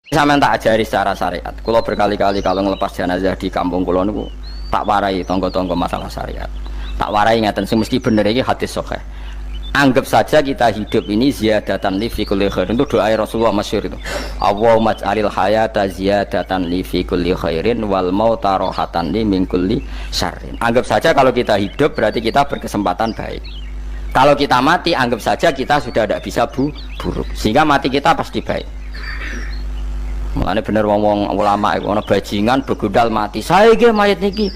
Sampeyan tak ajari secara syariat. Kula berkali-kali kalau ngelepas jenazah di kampung kula niku tak warai tangga-tangga masalah syariat. Tak warai ngaten sing mesti bener iki hadis sahih. Anggap saja kita hidup ini ziyadatan li fi kulli khair. Itu doa Rasulullah masyhur itu. Allahumma ij'alil hayata ziyadatan li fi kulli khairin wal mauta rahatan li min kulli syarrin. Anggap saja kalau kita hidup berarti kita berkesempatan baik. Kalau kita mati anggap saja kita sudah tidak bisa buruk. Sehingga mati kita pasti baik. Mulane bener wong-wong ulama iku ana bajingan begudal mati. Saya nggih mayit niki.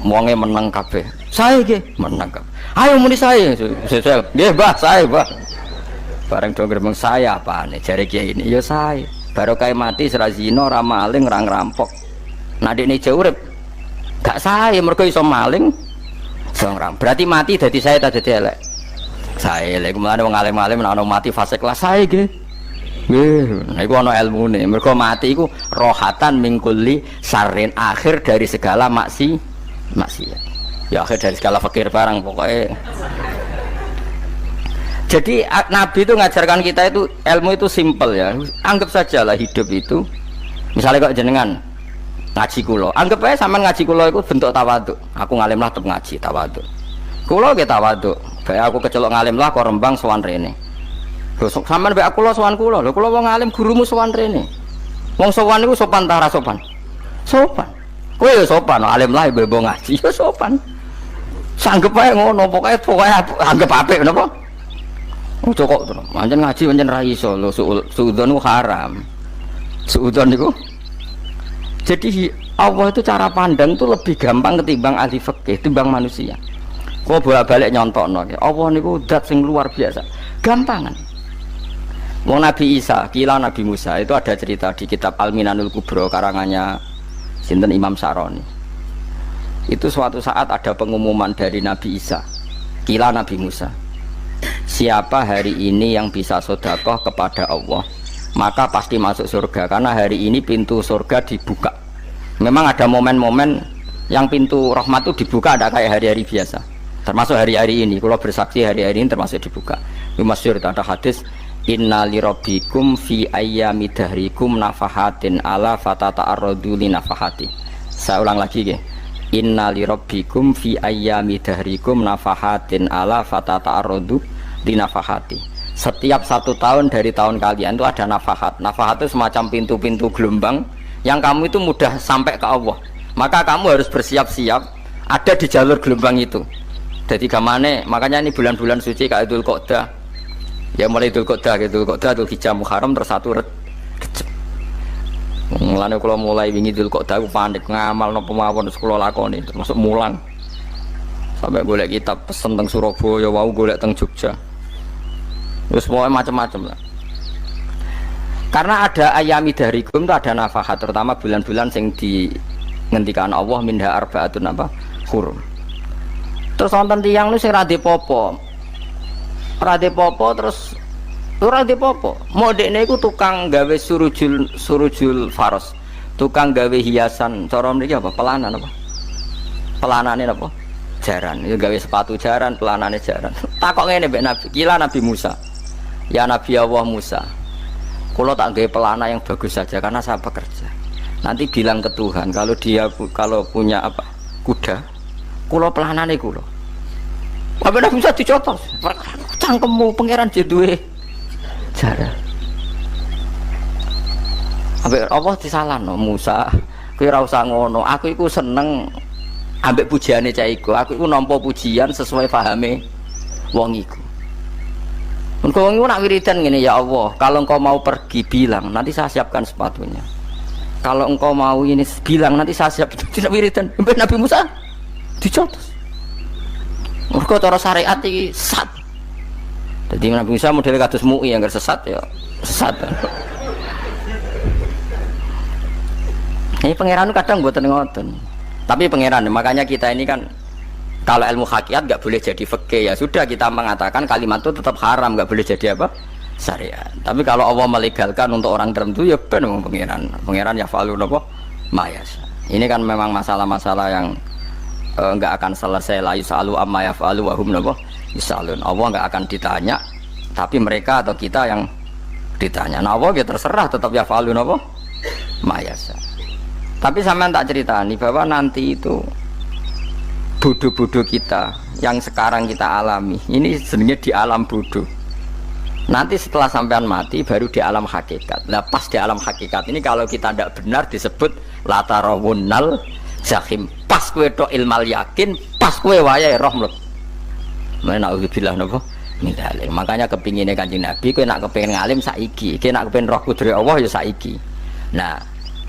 Wonge meneng kabeh. Saya nggih meneng kabeh. Ayo muni saya. Nggih, Mbah, saya, Mbah. Bareng do gremeng saya apane jare kiai ini ya saya. Barokah mati ora zina, ora maling, ora ngerampok. Nah dekne jauh urip gak saya mergo iso maling. Iso ngerampok. Berarti mati dadi saya tak dadi elek. Saya lek mulane wong alim-alim nek ana mati fase kelas saya nggih. Nggih, nah iku ana ilmune. Mergo mati iku rohatan mingkuli sarin akhir dari segala maksiat. Ya akhir dari segala fakir barang pokoknya. Jadi Nabi itu ngajarkan kita itu ilmu itu simpel ya. Anggap saja lah hidup itu. Misalnya kok jenengan ngaji kulo, anggap aja sampean ngaji kulo itu bentuk tawaduk. Aku ngalim lah tetep ngaji tawaduk. Kulo ge tawaduk. Kayak aku kecelok ngalim lah kok Rembang sowan rene. Lho sampean mbek aku sowan kulo. Lho kulo wong ngalim gurumu sowan rene. Wong sowan niku sopan ta ora sopan? Sopan. Kowe ya sopan, alim lah ibu ngaji ya sopan. Sanggep ae ngono, pokoke anggap apik napa? Ojo kok terus. Pancen ngaji pancen ra iso lho suudzon ku haram. Suudzon niku. Jadi Allah itu cara pandang itu lebih gampang ketimbang ahli fikih, timbang manusia. Kok bolak-balik nyontokno ya. Allah niku zat sing luar biasa. Gampangan. Wong Nabi Isa, kila Nabi Musa itu ada cerita di kitab Al-Minanul Kubro karangannya sinten Imam Saroni. Itu suatu saat ada pengumuman dari Nabi Isa, kila Nabi Musa. Siapa hari ini yang bisa sedekah kepada Allah, maka pasti masuk surga. Karena hari ini pintu surga dibuka. Memang ada momen-momen yang pintu rahmat itu dibuka, ada kayak hari-hari biasa. Termasuk hari-hari ini. Kalau bersaksi hari-hari ini termasuk dibuka. Masyhur ada hadis. Inna lirabbikum fi ayyami dahrikum nafahatin ala fatata'arradu li nafahati. Saya ulang lagi ya. Inna lirabbikum fi ayyami dahrikum nafahatin ala fatata'arradu li nafahati. Setiap 1 tahun dari tahun kalian itu ada nafahat. Nafahat itu semacam pintu-pintu gelombang yang kamu itu mudah sampai ke Allah. Maka kamu harus bersiap-siap ada di jalur gelombang itu. Jadi gamane, makanya ini bulan-bulan suci kayak Dzul Qa'dah. Ya mulai Dzul Qa'dah, Dzul Hijjah, Muharram tersatu Rejab. Mulane kalau mulai wingi Dzul Qa'dah aku panik ngamal napa mawon kula lakoni termasuk mulang. Sampai golek kitab pesen teng Surabaya, wau golek teng Jogja. Terus pokoknya macam-macam lah. Karena ada ayami darikum itu ada nafahat, terutama bulan-bulan sing dinghentikan Allah minha arbaatun apa? Hurum. Terus wonten tiyang niku sing ra popo. Ora popo terus ora popo. Modekne iku tukang gawe surujul faros. Tukang gawe hiasan, cara mriki apa? Pelanan apa? Pelanane apa? Jaran. Ya gawe sepatu jaran, pelanane jaran. Takok ngene mbek Nabi, kila Nabi Musa. Ya Nabi Allah Musa. Kalau tak gawe pelana yang bagus saja karena saya bekerja. Nanti bilang ke Tuhan kalau punya apa? Kuda. Kulo pelanane kulo. Apa Nabi Musa dicotos? Cangkemmu pangeran duwe jaran. Apa disalahno Musa? Kowe ora usah ngono. Aku iku seneng ambek pujiane cah iku. Aku iku nampa pujian sesuai pahame wong iku. Engkau wong iku nak wiridan ngene, ya Allah, kalau engkau mau pergi bilang, nanti saya siapkan sepatunya. Kalau engkau mau ini bilang, nanti saya siap. Tidak wiridan. Mbek Nabi Musa dicotos. Mergo cara syariat iki sesat. Jadi Nabi Musa model kados MUI yang sesat ya sesat. Ini pangeran kadang mboten ngoten. Tapi pangeran, makanya kita ini kan kalau ilmu hakikat nggak boleh jadi fikih, ya sudah kita mengatakan kalimat itu tetap haram, nggak boleh jadi apa? Syariat. Tapi kalau Allah melegalkan untuk orang tertentu ya benar pangeran ya falu nopo mayas. Ini kan memang masalah-masalah yang nggak akan selesai, la yusalu amma yafalu wa hum nopo yusalun. Allah nggak akan ditanya, tapi mereka atau kita yang ditanya. Nah Allah ya terserah tetap ya falu nopo mayasa. Tapi sampean tak ceritani bahwa nanti itu bodoh-bodoh kita yang sekarang kita alami ini sebenarnya di alam bodoh. Nanti setelah sampean mati baru di alam hakikat. Nah pas di alam hakikat ini kalau kita tidak benar disebut latarawunnal jahim. Pas kue tok ilmal yakin, pas kue wayai roh mleb. Mana auzubillah napa? Mindale. Makanya kepinginnya Kanjeng Nabi kue nak kepingin ngalim saiki, kue nak kepingin roh kudri Allah ya saiki. Nah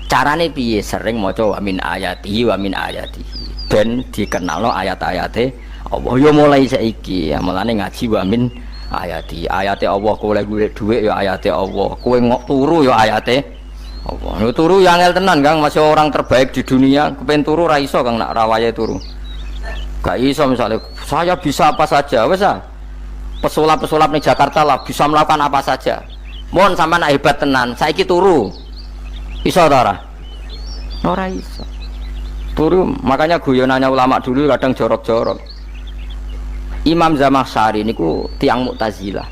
carane piye? Sering maca wa min ayatihi wa min ayatihi. Ben dikenalno ayat-ayate Allah ya mulai saiki. Ya mulane ngaji wa min ayati. Ayate Allah kowe golek dhuwit ya ayate Allah. Kowe ngok turu ya ayate Allah. Ya turu ya angel tenan Kang, masih orang terbaik di dunia. Kepen turu ra iso Kang nak rawaye turu. Gak iso misalnya saya bisa apa saja wis ah. Pesulap-pesulap ning Jakarta lah bisa melakukan apa saja. Mohon sampean hebat tenan. Saiki turu. Iso ta ora? Ora iso. Turu, makanya guyonannya ulama dulu kadang jorok-jorok. Imam Zamakhsyari niku tiang Mu'tazilah.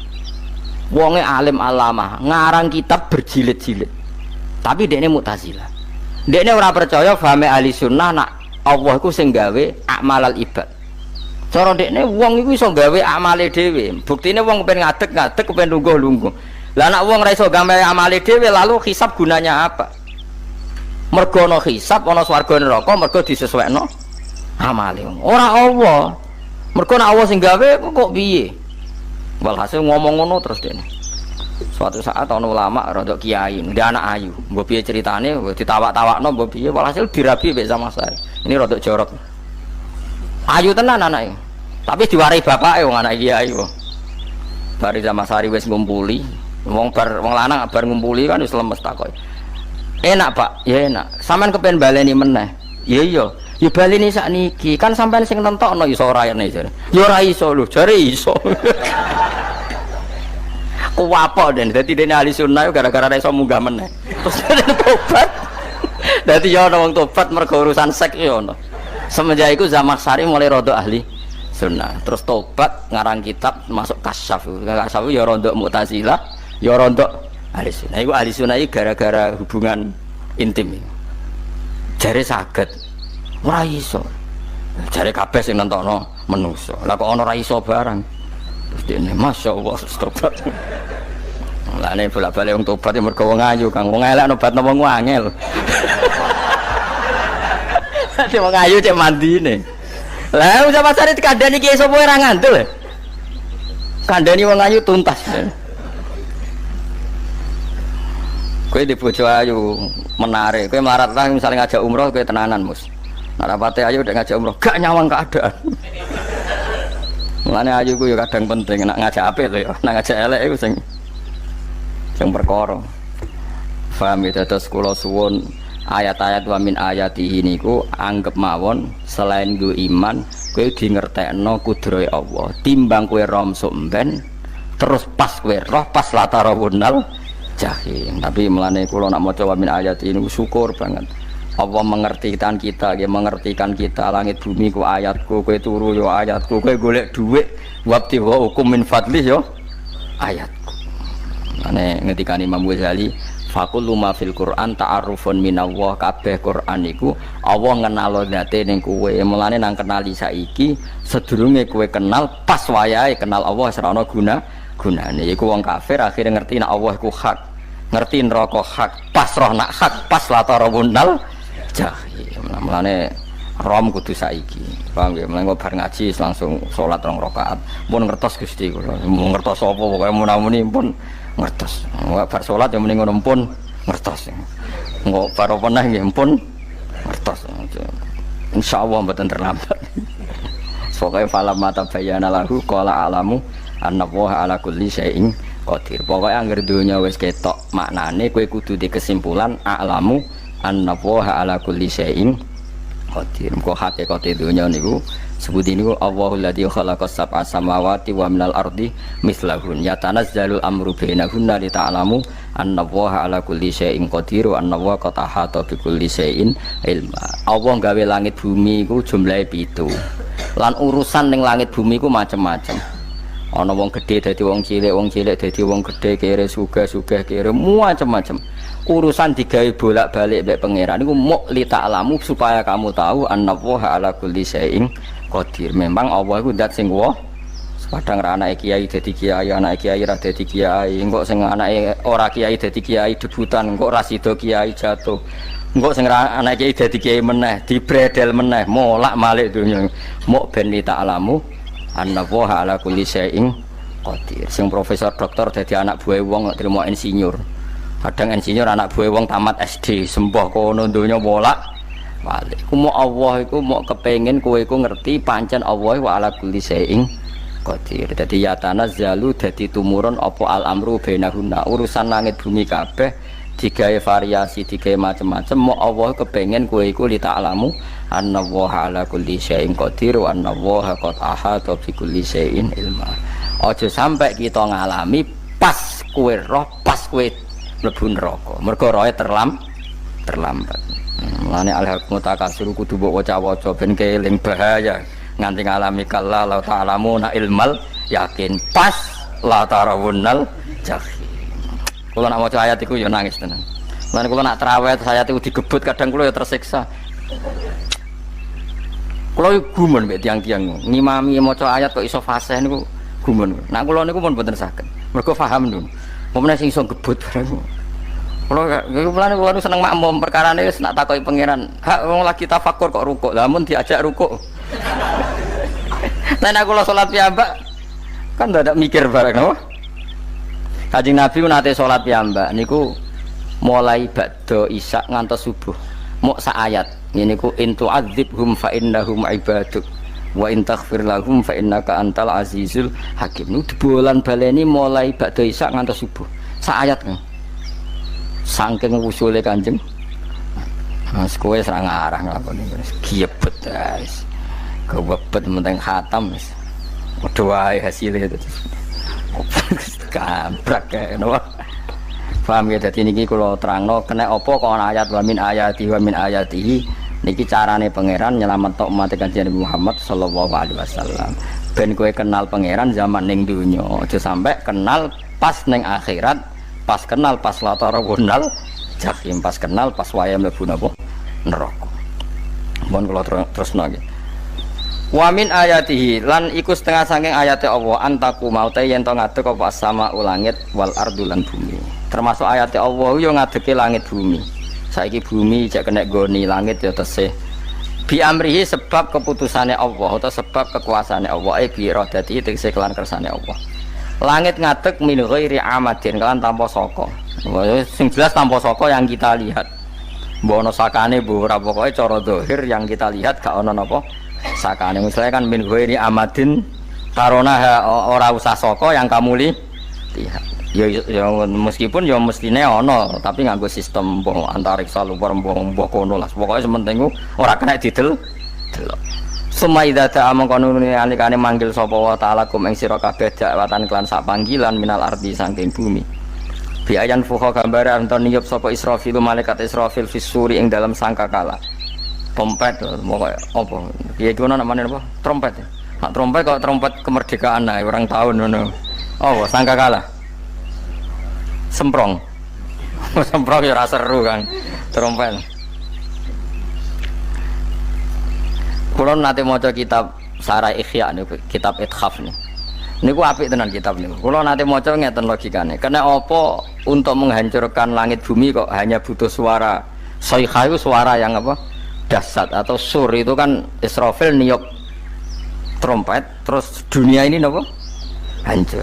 Wonge alim alama, ngarang kitab berjilid-jilid. Tapi dekne Mu'tazilah. Dekne ora percaya fahame ahli sunnah nak Allah iku sing gawe amalal ibad. Cara dekne wong iku iso gawe amale dhewe. Buktine wong kepen ngadeg-ngadeg, kepen lungguh-lungguh. Lah nek wong ora iso gawe amale dhewe lalu hisab gunanya apa? Mergo ana hisab ana swarga neraka mergo disesuaikno amale. Ora Allah. Mergo nek Allah sing gawe kok piye? Walhasil ngomong ngono terus dene. Suatu saat ana ulama rada kiai, ndek anak ayu. Mbok piye ceritane ditawak-tawakno mbok piye walhasil dirabi mek sama saya. Ini rada jorok. Ayu tenan anake. Tapi diwarai bapake wong anak kiai kok. Bari Zamakhsyari wis ngumpuli, wong lanang bar ngumpuli kan wis lemes takoki. Enak Pak, ya enak. Sampean kepen baleni meneh. Ya iya. Ya baleni sakniki. Kan sampean sing nentokno iso ora ene jare. Ya ora iso lho, jare iso. Kuwapo den. Dadi dene ahli sunnah gara-gara iso munggah meneh. Terus tobat. Dadi ya ana wong tobat mergo urusan seks ya ono. Semenjak iku Zamakhsyari mulai rada ahli sunnah. Terus tobat ngarang kitab masuk kasyaf. Kasyaf ya rada Mu'tazilah, ya rada ahli sunnah. Iku ahli sunnah gara-gara hubungan intim. Jare saged. Ora iso. Jare kabeh sing nentokno menungso. Lah kok ana ora iso barang. Terus dene masyaallah tobat. Lah nek bolak-balik wong tobat ya mergo wong ayu Kang. Wong elek nobat napa wong angel. Dadi wong ayu cek mandine. Lah usah pasare dikandani ki sapa ora ngandel. Kandani wong ayu tuntas. Kowe di bojo ayu menarik, kowe melarat lah misalnya ngajak umroh kowe tenanan mus. Nek rapate ayu udah ngajak umroh gak nyawang keadaan. Mulane ayu ku ya kadang penting nek ngajak apik lho ya, nek ngajak elek iku sing perkara. Paham ya terus kula suwun ayat-ayat wa min ayatihi niku anggap mawon selain go iman kowe di ngertekno kudrohe Allah. Timbang kowe rom somben terus pas kowe roh pas latarawunal jahim. Tapi melane kula nak maca wa min ayatihi niku syukur banget. Allah mengertikan kita, dia mengertikan kita. Langit bumi ku ayatku, kowe turu yo ayatku, kowe golek dhuwit wabti wa hukum min fadlih yo ayatku. Ane ngendikane Imam Ghazali, faqullu ma fil Qur'an ta'arufun minallah, kabeh Qur'an iku Allah ngenalo zate ning kowe. Mulane nang kenali saiki sedurunge kowe kenal pas wayahe kenal Allah ora ana gunane. Iku wong kafir akhire ngerti nek Allah iku hak. Ngerti neraka hak, pas roh nak hak, pas latarawunal jahim. Mulane rom kudu saiki. Paham nggih? Mulane bar ngaji langsung salat 2 rakaat. Pun ngertos Gusti kula. Mun ngertos apa pokoke munamuni pun ngertos. Bar salat ya muni ngono pun ngertos. Engko bar apa neh nggih pun ngertos. Insyaallah mboten terlambat. Pokoke falam mata bayana lahu qala alamu annallaha ala kulli syai'in qadir. Pokoke anggere donya wis ketok maknane kowe kudu di kesimpulan a'lamu annallaha ala kulli syai'in qadir. Kok hakikate donya niku sebuti niku Allahul ladzi khalaqas sab'a samawati wa minal ardi mislahun yatanazzalul amru bainahunna li ta'lamu annallaha ala kulli syai'in qadir wa annallaha qad ahata bi kulli syai'in ilma. Allah gawe langit bumi iku jumlahe 7. Lan urusan ning langit bumi iku macam-macam. Ana wong gedhe dadi wong cilik dadi wong gedhe, kere sugih kere macam-macam. Urusan digawe bolak-balik mbek pangeran niku muk li ta'lamu supaya kamu tahu annallaha ala kulli syai'in qadir. Memang Allah iku zat sing kadang ra anake kiai dadi kiai, anake kiai ra dadi kiai, engko sing anake ora kiai dadi kiai debutan, engko ra sida kiai jatuh. Engko sing anake kiai dadi kiai meneh, dibredel meneh, molak-malik donya. Muk ben li ta'lamu annallaha ala kulli syai'in qadir. Sing profesor doktor dadi anak buah wong trimo insinyur. Kadang insinyur anak buah wong tamat SD, sembah kono donya molak-malik. Ku mau Allah iku mau kepengin kowe iku ngerti pancen Allah wa ala kulli syai'in qadir. Dadi ya tanazzalu dadi tumurun apa al amru bainahunna, urusan langit bumi kabeh digawe variasi, digawe macam-macam. Mau Allah kepengin kowe iku li ta'lamu annallaha ala kulli syai'in qadir wa annallaha qad ahata bi kulli syai'in ilma. Aja sampai kita ngalami pas kowe roh, pas kowe mlebu neraka. Mergo rohe terlambat. Mulane al-haqmu takasur kudu mbok waca-waca ben keling bahaya. Nganti ngalami kalla la ta'lamuna ilmal yakin pas la tarawunnal jahim. Kula nak maca ayat iku ya nangis tenan. Lan kula nak traweh ayat iku digebut kadang kula ya tersiksa. Kula gumun mbek tiang-tiang ngimami maca ayat kok iso fasih niku gumun. Nak kula niku pun mboten saged. Mergo paham lho. Momene sing iso gebut bareng. Kula seneng makmum perkarane wis nak takoki pangeran. Hak wong lagi tafakur kok rukuk. Lah mun diajak rukuk. Nah aku lo sholat piyambak kan tidak mikir bareng no? Kanjeng Nabi nate sholat piyambak niku mulai ba'da isya ngantos subuh mok sak ayat niku in tu'adzibhum fa innahum ibaduk wa in taghfir lahum fa innaka antal azizul hakim. Niku dibolan baleni mulai ba'da isya ngantos subuh sak ayat kan saking usule Kanjeng Mas kowe serang arah nglakoni giebet guys. Kewebet menteng khatam wis. Padha wae hasile itu. Kabrak kae no. Paham ya dadi niki kula terangno kena apa kok ana ayat wa min ayatihi niki carane pangeran nyelametno umat Kanjeng Muhammad sallallahu alaihi wasallam. Ben kowe kenal pangeran zaman ning donya, aja sampai kenal pas ning akhirat, pas kenal pas latarawunal jahim, pas kenal pas wayahe mlebu napa neraka. Mohon kula terusno nggih. Wa min ayatihi lan iku setengah saking ayate Allah antaku maute yen to ngadeg apa sama langit wal ardu lan bumi. Termasuk ayate Allah yo ngadege langit bumi. Saiki bumi jak kena goni langit ya tesih. Bi amrihi sebab keputusane Allah atau sebab kekuasaane Allah bi iradati tegese kelan kersane Allah. Langit ngadeg min ghairi amadin kelan tanpa saka. Sing jelas tanpa saka yang kita lihat. Mbok ana sakane mbok ora pokoke cara zahir yang kita lihat gak ana napa sakane. Misalnya kan min ghairi amadin karona ora usah saka yang kamu lihat. Ya meskipun ya mestine ana tapi nganggo sistem mbok antariksa luar mbok kono lah. Pokoke sementing ora kena didel delok. Sumaida ta amangkono alikane manggil sapa wa taala kum ing sira kabeh dakwatan klan sak panggilan minal ardi saking bumi. Bi ayan fuha gambaran to niyup sapa Israfil malaikat Israfil fisuri ing dalam sangkakala. Trompet pokoknya apa ya itu namanya apa trompet ya. Nak trompet kok trompet kemerdekaan nah orang tahun ngono oh sangkakala semprong semprong ya rasa seru kan trompet. Kalau nanti mau kitab Sarai Ikhya nih kitab Ithaf nih niku apik tenan kitab niku. Kalau nanti mau ngeten logikane karena apa untuk menghancurkan langit bumi kok hanya butuh suara sayha itu suara yang apa dasar atau sur itu kan Israfil niup trompet terus dunia ini nopo hancur.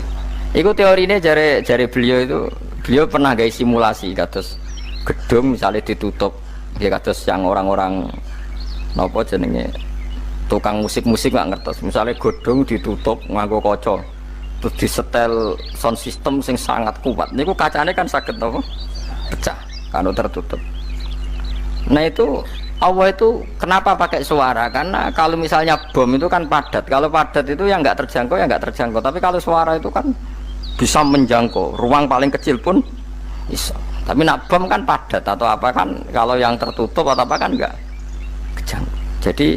Itu teori ini jari beliau pernah gawe simulasi kados gedung misalnya ditutup ya kados yang orang-orang nopo jenenge tukang musik nggak ngertos misalnya gedung ditutup nganggo kaca terus disetel sound system sing sangat kuat niku kacane kan saged nopo pecah kalau tertutup. Nah itu Allah itu kenapa pakai suara? Karena kalau misalnya bom itu kan padat. Kalau padat itu yang nggak terjangkau, ya nggak terjangkau. Tapi kalau suara itu kan bisa menjangkau. Ruang paling kecil pun bisa. Tapi nak bom kan padat atau apa kan? Kalau yang tertutup atau apa kan nggak kejangkau. Jadi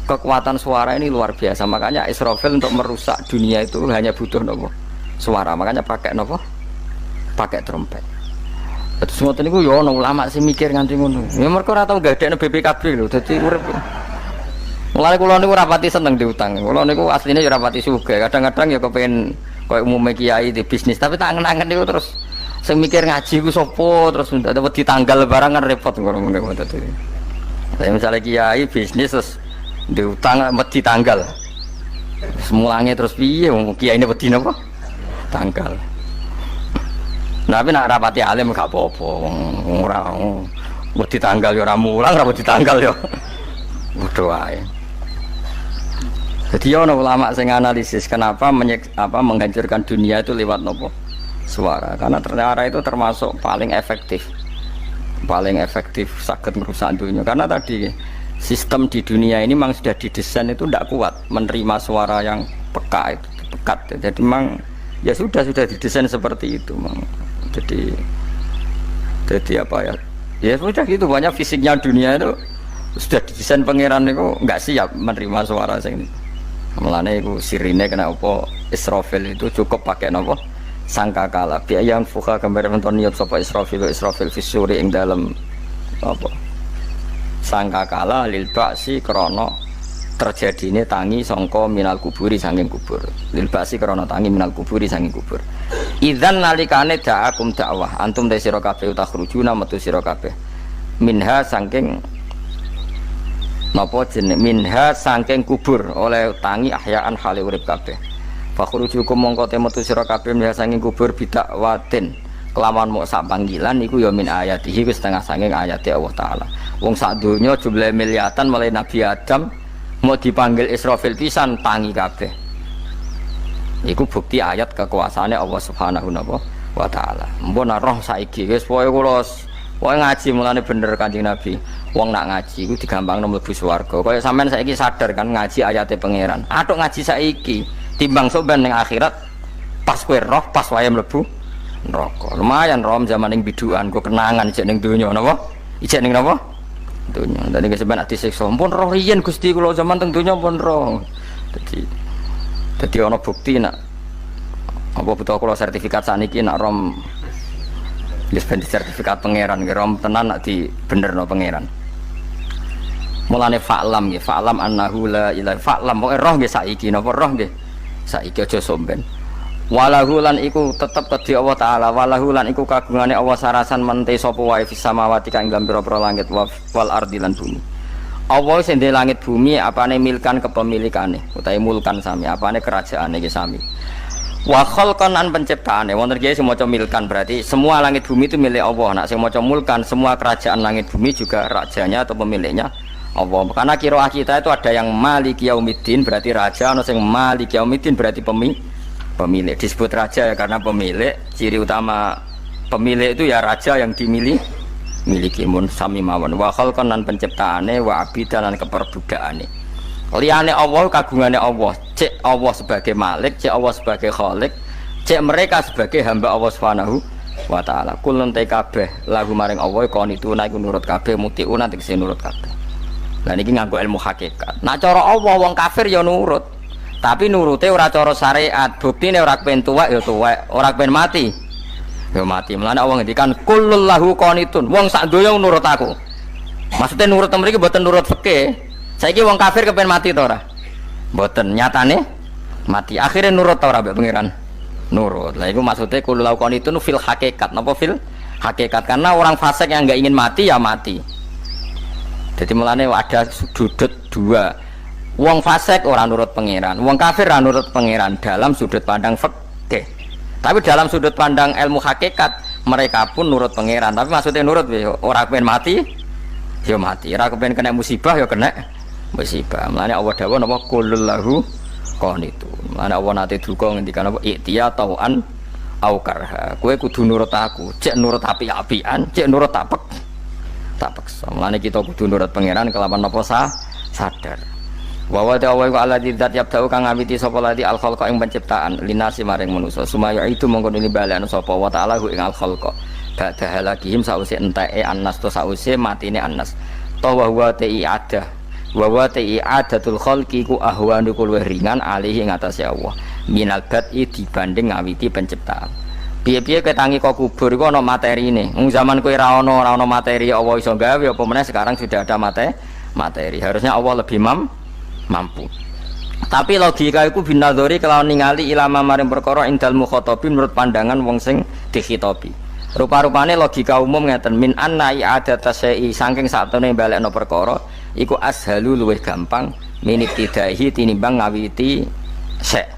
kekuatan suara ini luar biasa. Makanya Israfil untuk merusak dunia itu hanya butuh nopo suara. Makanya pakai nopo, pakai trompet. Terus ngoten niku yo ana ulama sing mikir nganti ngono. Ya mergo ora tau gadekno BPKB lho, dadi urip. Mulane kula niku rapati seneng diutang. Kula niku asline ya rapati sugih. Kadang-kadang ya kepengin koyo umume kiai di bisnis, tapi tak angen-angen niku terus sing mikir ngaji ku sapa terus ndak wedi tanggal barang kan repot ngono niku dadi. Saya misalnya kiai bisnis terus diutang wedi tanggal. Semulange terus piye wong kiai ini wedi napa? Tanggal. Nah, tapi nak rapati alim gak apa-apa. Ora wedi tanggal ya ora mulang, ora wedi tanggal ya. Bodho wae. Jadi ana ulama sing analisis kenapa menghancurkan dunia itu lewat nopo? Suara. Karena ternyata itu termasuk paling efektif sakit merusak dunia. Karena tadi sistem di dunia ini memang sudah didesain itu tidak kuat menerima suara yang pekat. Jadi memang ya sudah didesain seperti itu, memang. Jadi apa ya? Ya sudah gitu, banyak fisiknya dunia itu sudah didesain pangeran itu nggak siap menerima suara ini. Mulane itu sirine kena apa Israfil itu cukup pakai nopo sangkakala. Biayang fuka gambar menton niat sapa Israfil fisuri ing dalam apa sangkakala lil ba'si krana terjadine tangi sangka minal kuburi saking kubur. Lil ba'si krana tangi minal kuburi saking kubur. Idzan nalikane da'akum dakwah antum te sira kabeh takhrujuna metu sira kabeh minha saking napa jeneng minha saking kubur oleh tangi ahyaan hale urip kabeh. Fakhrujukum mongko te metu sira kabeh minha saking kubur bidakwatin kelawan mok sak panggilan iku ya min ayatihi wis setengah saking ayate Allah taala. Wong sak donya jumlah miliatan mulai Nabi Adam mau dipanggil Israfil pisan tangi kabeh. Iku bukti ayat kekuasaane Allah Subhanahu wa taala. Mbon roh saiki wis pokoke kula ngaji mulane bener Kanjeng Nabi. Wong nak ngaji iku digampangno mlebu swarga. Kaya sampean saiki sadar kan ngaji ayate pangeran. Atuk ngaji saiki timbang soban ning akhirat pas kowe roh pas wae mlebu neraka. Lumayan rom zaman ning bidukan kok kenangan ijek ning donya napa? Ijek ning napa? Donya. Dadi sampean ati siksa pun roh riyen Gusti kula zaman teng donya pun roh. Dadi ana bukti nak apa butuh kula sertifikat saniki nak rom wis ben sertifikat pangeran rom tenan nak di benerno pangeran. Mulane fa'lam nggih, fa'lam annahu la ilaha fa'lam pokoke roh nggih saiki napa roh nggih. Saiki aja somben. Walahu lan iku tetep kedhi Allah taala, walahu lan iku kagungane Allah sarasan mente sapa wae fis samawati kang ing pira-pira langit wal ardi lan bumi. Allah sing ndek langit bumi apane milkan kepemilikane utahe mulkan sami apane kerajaane iki sami. Wa khalqan an penciptaane wonten iki sing maca milkan berarti semua langit bumi itu milik Allah. Nek sing maca mulkan semua kerajaan langit bumi juga rajanya atau pemiliknya Allah. Karena qiraah kita itu ada yang Maliki Yaumiddin berarti raja, ana sing Maliki Yaumiddin berarti pemilik. Disebut raja ya karena pemilik, ciri utama pemilik itu ya raja yang miliki mun sami mawon. Wa khalqan lan penciptaane wa abidan lan keperbudakane. Liyane Allah kagungane Allah. Cek Allah sebagai Malik, cek Allah sebagai Khalik, cek mereka sebagai hamba Allah Subhanahu wa taala. Kulun te kabeh lagu maring Allah qanitu iku nurut kabeh mutiuna tegese nurut kabeh. Lah niki nganggo ilmu hakikat. Nah cara Allah wong kafir ya nurut. Tapi nurute ora cara syariat. Buktine ora kepen tuwek ya tuwek, ora kepen mati ya mati. Mulane Allah ngendikan kullul lahu qanitun. Wong sak donya nurut aku. Maksudnya nurut mriki mboten nurut fikih. Saiki wong kafir kepen mati ta ora? Mboten, nyatane mati. Akhirnya nurut ta ora mbek pangeran? Nurut. Lah iku maksudnya kullul lahu qanitun fil hakikat. Napa fil hakikat? Karena orang fasik yang enggak ingin mati ya mati. Jadi mulane ada sudut dua. Wong fasik orang nurut pangeran, wong kafir ora nurut pangeran dalam sudut pandang fikih. Tapi dalam sudut pandang ilmu hakikat mereka pun nurut pangeran. Tapi maksudnya nurut ora kepen mati, ya mati. Ora kepen kena musibah ya kena musibah. Mulane Allah dawuh napa qulul lahu qanitun. Mulane Allah nate duka ngendikan apa iktiya tauan au karha. Kowe kudu nurut aku, cek nurut api-apian, cek nurut tak paksa. Mulane kita kudu nurut pangeran kelawan napa sadar. Wa wa ta'ala wa alladzi dzat yabda'u kang ngawiti sapa lati al khalqa ing penciptaan linasi maring manusa sumaya itu mongko ini balekno sapa wa ta'ala ing al khalqa ba'da halakihim sause enteke annas to sause matine annas to wa huwa ta'i ada wa wa i'adatul khalqi ku ahwanu luwih ringan alihi ing atase Allah minal bad'i dibanding ngawiti penciptaan. Piye-piye ketangi kok kubur iku ana materine. Wong zaman kowe ora ana materi Allah iso gawe apa meneh sekarang sudah ada materi. Harusnya Allah lebih mampu. Tapi logika iku binadzori kelawan ningali ilama maring perkara indal mukhatabin menurut pandangan wong sing dikhitobi. Rupa-rupane logika umum ngeten min anna i'adata syai'i saking satune balekno perkara iku ashalu luwih gampang minit tidahi tinimbang ngawiti syai'.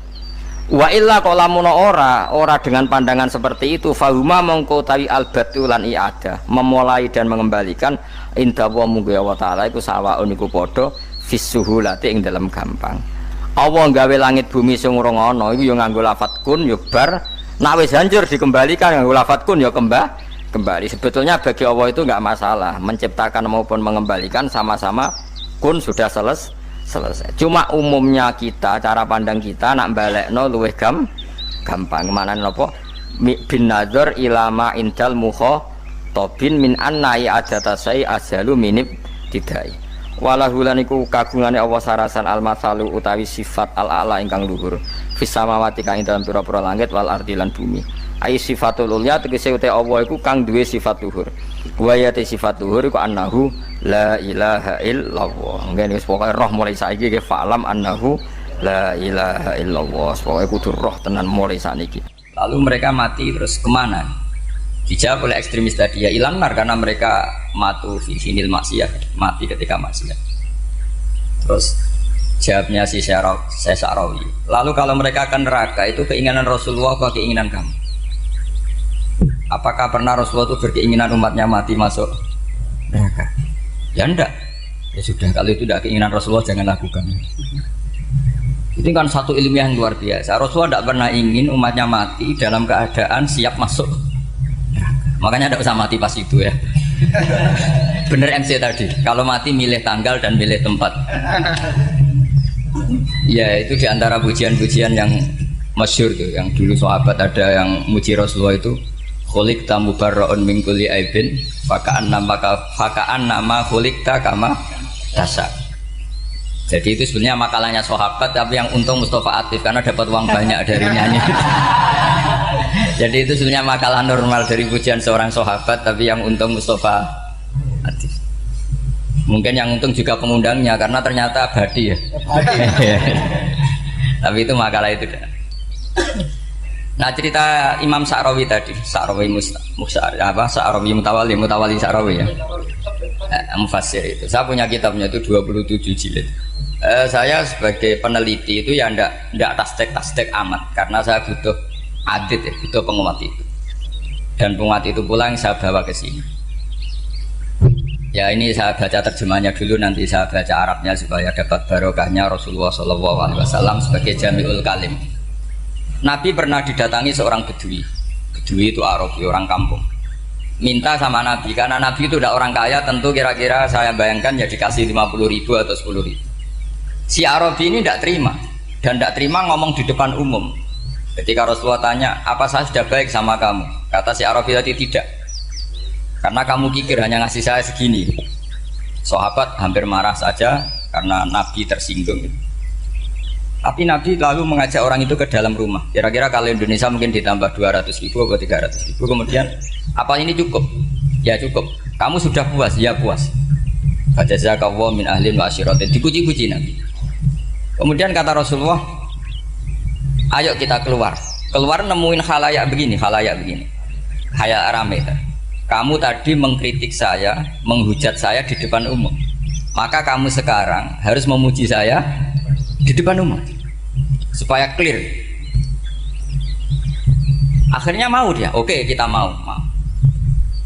Wa illa qalamuna ora dengan pandangan seperti itu fahuma mongko tawi albatu lan i'adah memulai dan mengembalikan inda wa munggu Allah taala iku sawaun iku padha fisuhulati ing dalam gampang. Allah gawe langit bumi sing urung ana iku ya nganggo lafat kun ya bar nek wis hancur dikembalikan nganggo lafat kun ya kembali. Sebetulnya bagi Allah itu enggak masalah menciptakan maupun mengembalikan sama-sama kun sudah selesai. Cuma umumnya kita cara pandang kita nak balekno luwih gampang manane napa bin nazar ilama indal mukhatabin min anna i'adata syai azalu minib tidai walahu lan iku kagungane Allah sarasan al-masalu utawi sifat al-a'la ingkang luhur fis samawati kang ing dalam pira-pira langit wal ardi lan bumi ai sifatul ulya tegese uta Allah iku kang duwe sifat luhur wa ya sifat luhur iku annahu la ilaha illallah. Ngene wis pokoke roh mulai saiki ge fa'lam annahu la ilaha illallah. Pokoke kudu roh tenan mulai saniki. Lalu mereka mati terus kemana? Dijawab oleh ekstremis tadi ya ilang nar karena mereka matu fi sinil maksiyah, mati ketika maksiat. Terus jawabnya si Sa'rawi. Lalu kalau mereka akan neraka itu keinginan Rasulullah apa keinginan kamu? Apakah pernah Rasulullah itu berkeinginan umatnya mati masuk neraka? Ya enggak. Ya sudah kalau itu tidak keinginan Rasulullah jangan lakukan. Itu kan satu ilmiah yang luar biasa. Rasulullah tidak pernah ingin umatnya mati dalam keadaan siap masuk. Makanya tidak usah mati pas itu ya. Bener MC tadi. Kalau mati milih tanggal dan milih tempat. Ya itu diantara pujian-pujian yang masyhur tuh. Yang dulu sahabat ada yang muji Rasulullah itu. Khuliqta mubarra'un min kulli aibin faka'an nama khuliqta kama tasa. Jadi itu sebenarnya makalahnya sahabat tapi yang untung Mustafa aktif karena dapat uang banyak dari nyanyi. Jadi itu sebenarnya makalah normal dari pujian seorang sahabat tapi yang untung Mustafa aktif. Mungkin yang untung juga pengundangnya karena ternyata abadi ya. Tapi itu makalah itu. Nah cerita Imam Sa'rawi tadi, Sa'rawi Sa'rawi Mutawali Sa'rawi ya, mufassir itu. Saya punya kitabnya itu 27 jilid. Saya sebagai peneliti itu ya ndak tastek amat karena saya butuh adit ya, butuh penguat itu. Dan penguat itu pula yang saya bawa ke sini. Ya ini saya baca terjemahnya dulu, nanti saya baca Arabnya supaya dapat barokahnya Rasulullah SAW sebagai Jami'ul Kalim. Nabi pernah didatangi seorang bedui. Bedui itu Arabi, orang kampung. Minta sama Nabi, karena Nabi itu tidak orang kaya, tentu kira-kira saya bayangkan ya dikasih 50.000 atau 10.000. Si Arabi ini tidak terima, dan tidak terima ngomong di depan umum. Ketika Rasulullah tanya, apa saya sudah baik sama kamu? Kata si Arabi tadi tidak. Karena kamu kikir hanya ngasih saya segini. Sahabat hampir marah saja karena Nabi tersinggung. Tapi Nabi lalu mengajak orang itu ke dalam rumah. Kira-kira kalau Indonesia mungkin ditambah 200.000 atau 300.000. Kemudian, apa ini cukup? Ya cukup. Kamu sudah puas? Ya puas. Fajazakallahu min ahlin wa asyiratin. Dipuji-puji Nabi. Kemudian kata Rasulullah, ayo kita keluar. Keluar nemuin khalayak begini. Khalayak rame. Kamu tadi mengkritik saya, menghujat saya di depan umum. Maka kamu sekarang harus memuji saya di depan umum supaya clear. Akhirnya mau dia, oke kita mau.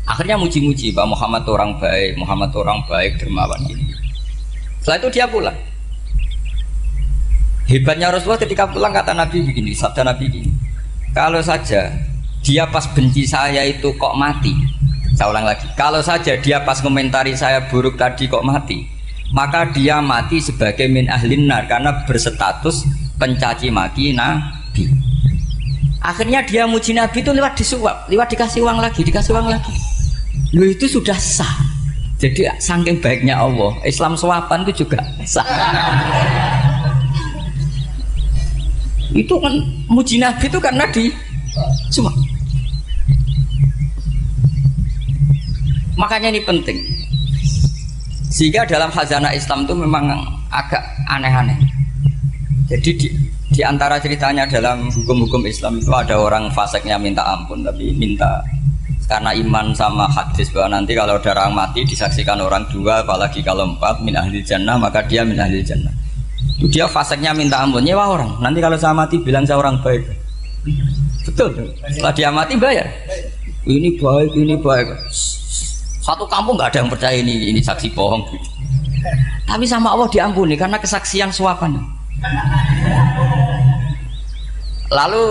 Akhirnya muji-muji Pak Muhammad orang baik, dermawan gini. Setelah itu dia pulang. Hebatnya Rasulullah ketika pulang kata Nabi begini, sabda Nabi begini, kalau saja dia pas benci saya itu kok mati, saya ulang lagi, kalau saja dia pas komentari saya buruk tadi kok mati, maka dia mati sebagai min ahlin nar karena berstatus pencaci maki Nabi. Akhirnya dia muji Nabi itu lewat disuap, lewat dikasih uang lagi. Loh itu sudah sah. Jadi saking baiknya Allah, Islam suapan itu juga sah. Itu kan muji Nabi itu karena di suap. Makanya ini penting. Sehingga dalam khazanah Islam itu memang agak aneh-aneh. Jadi di antara ceritanya dalam hukum-hukum Islam itu ada orang fasiknya minta ampun, tapi minta karena iman sama hadis bahwa nanti kalau ada orang mati disaksikan orang dua, apalagi kalau empat min ahli jannah, maka dia min ahli jannah. Itu dia fasiknya minta ampun, nyewa orang. Nanti kalau saya mati bilang saya orang baik. Betul. Setelah dia mati bayar. Ini baik, ini baik. Satu kampung nggak ada yang percaya ini saksi bohong. Tapi sama Allah diampuni karena kesaksian suapan. Lalu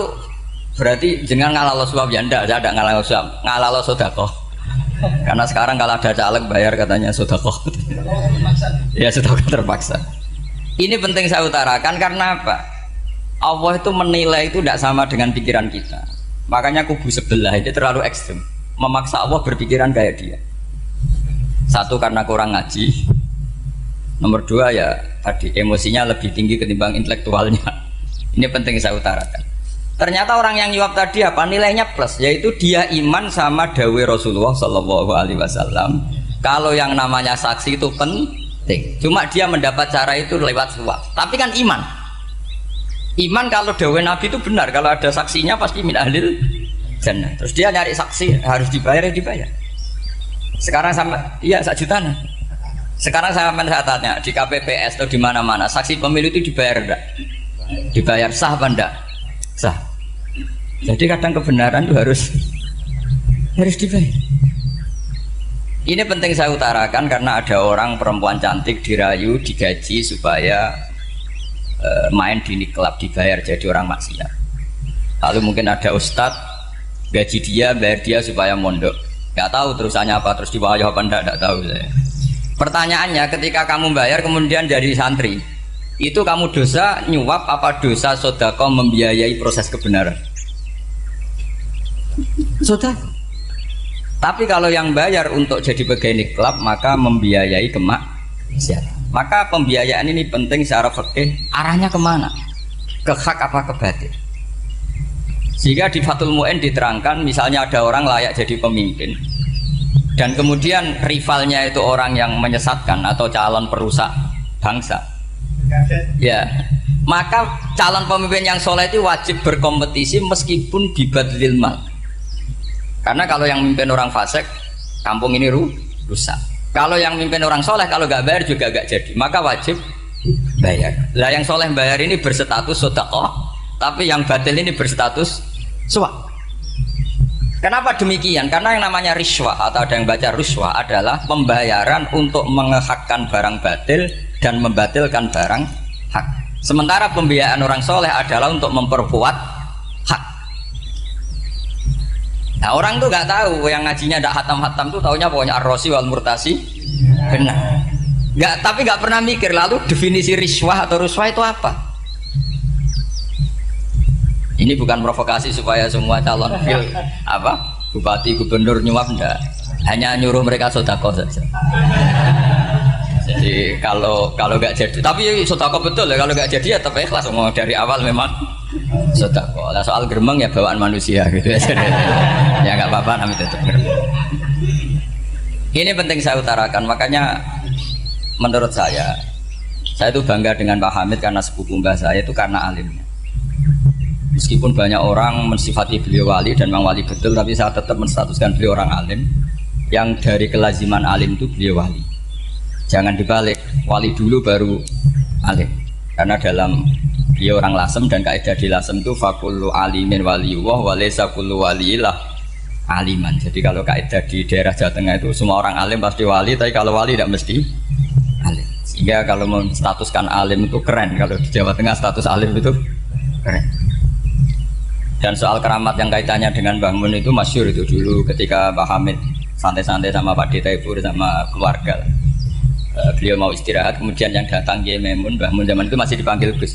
berarti jangan ngalalo suap ya, ndak ada ngalalo suap, ngalalo sedekah. Karena sekarang kalau ada caleg bayar katanya sedekah. Ya sedekah terpaksa. Ini penting saya utarakan karena apa? Allah itu menilai itu tidak sama dengan pikiran kita. Makanya kubu sebelah itu terlalu ekstrem, memaksa Allah berpikiran kayak dia. Satu karena kurang ngaji. Nomor dua ya tadi emosinya lebih tinggi ketimbang intelektualnya. Ini penting saya utarakan. Ternyata orang yang nyuap tadi apa nilainya plus, yaitu dia iman sama dawai Rasulullah Shallallahu Alaihi Wasallam. Kalau yang namanya saksi itu penting, cuma dia mendapat cara itu lewat suap. Tapi kan iman kalau dawai Nabi itu benar, kalau ada saksinya pasti min ahlil jannah. Terus dia nyari saksi harus dibayar ya dibayar. Sekarang sama iya 1 juta. Sekarang saya tanya di KPPS atau di mana-mana saksi pemilu itu dibayar enggak? Dibayar sah apa enggak? Sah. Jadi kadang kebenaran itu harus dibayar. Ini penting saya utarakan karena ada orang perempuan cantik dirayu, digaji supaya main di klub dibayar jadi orang maksiat. Lalu mungkin ada ustadz gaji dia, bayar dia supaya mondok. Gak tahu terusannya apa, terus dibayar apa enggak tahu saya. Pertanyaannya ketika kamu bayar kemudian jadi santri, itu kamu dosa nyuap apa dosa sodako membiayai proses kebenaran? Sodako. Tapi kalau yang bayar untuk jadi pegawai klub maka membiayai kemaksiatan. Maka pembiayaan ini penting secara fikih. Arahnya kemana? Ke hak apa ke batil? Sehingga di Fathul Mu'in diterangkan misalnya ada orang layak jadi pemimpin dan kemudian rivalnya itu orang yang menyesatkan atau calon perusak bangsa. Ya, maka calon pemimpin yang soleh itu wajib berkompetisi meskipun bibadlil mal. Karena kalau yang mimpin orang fasik, kampung ini rusak. Kalau yang mimpin orang soleh, kalau nggak bayar juga nggak jadi. Maka wajib bayar. Lah yang soleh bayar ini berstatus sedekah, tapi yang batil ini berstatus suap. Kenapa demikian? Karena yang namanya riswah atau ada yang baca ruswah adalah pembayaran untuk mengehakkan barang batil dan membatilkan barang hak. Sementara pembiayaan orang soleh adalah untuk memperkuat hak. Nah orang tuh nggak tahu, yang ngajinya tidak hatam-hatam tuh taunya pokoknya ar-rosi wal murtasi benar. Tapi nggak pernah mikir lalu definisi riswah atau ruswah itu apa. Ini bukan provokasi supaya semua calon bupati gubernur nyuap enggak, hanya nyuruh mereka sedekah saja. Jadi kalau nggak jadi, tapi sedekah betul ya, kalau nggak jadi ya tetap ikhlas. Mau dari awal memang sedekah. Lah soal geremeng ya bawaan manusia gitu ya. Ya nggak apa-apa namanya tetap geremeng. Ini penting saya utarakan, makanya menurut saya itu bangga dengan Pak Hamid karena sepupu mbah saya itu karena alimnya. Meskipun banyak orang mensifati beliau wali dan memang wali betul, tapi saya tetap menstatuskan beliau orang alim. Yang dari kelaziman alim itu beliau wali. Jangan dibalik, wali dulu baru alim. Karena dalam beliau orang lasem dan kaidah di lasem itu fakullu alimin waliyullah walaysa kullu waliyillah aliman. Jadi kalau kaidah di daerah Jawa Tengah itu semua orang alim pasti wali, tapi kalau wali tidak mesti alim. Sehingga kalau menstatuskan alim itu keren. Kalau di Jawa Tengah status alim itu keren. Dan soal keramat yang kaitannya dengan Mbah Mun itu masyhur itu dulu ketika Mbah Hamid santai-santai sama Pak Ditaifur sama keluarga. Beliau mau istirahat, kemudian yang datang Kiai Maimun, Mbah Mun zaman itu masih dipanggil Gus.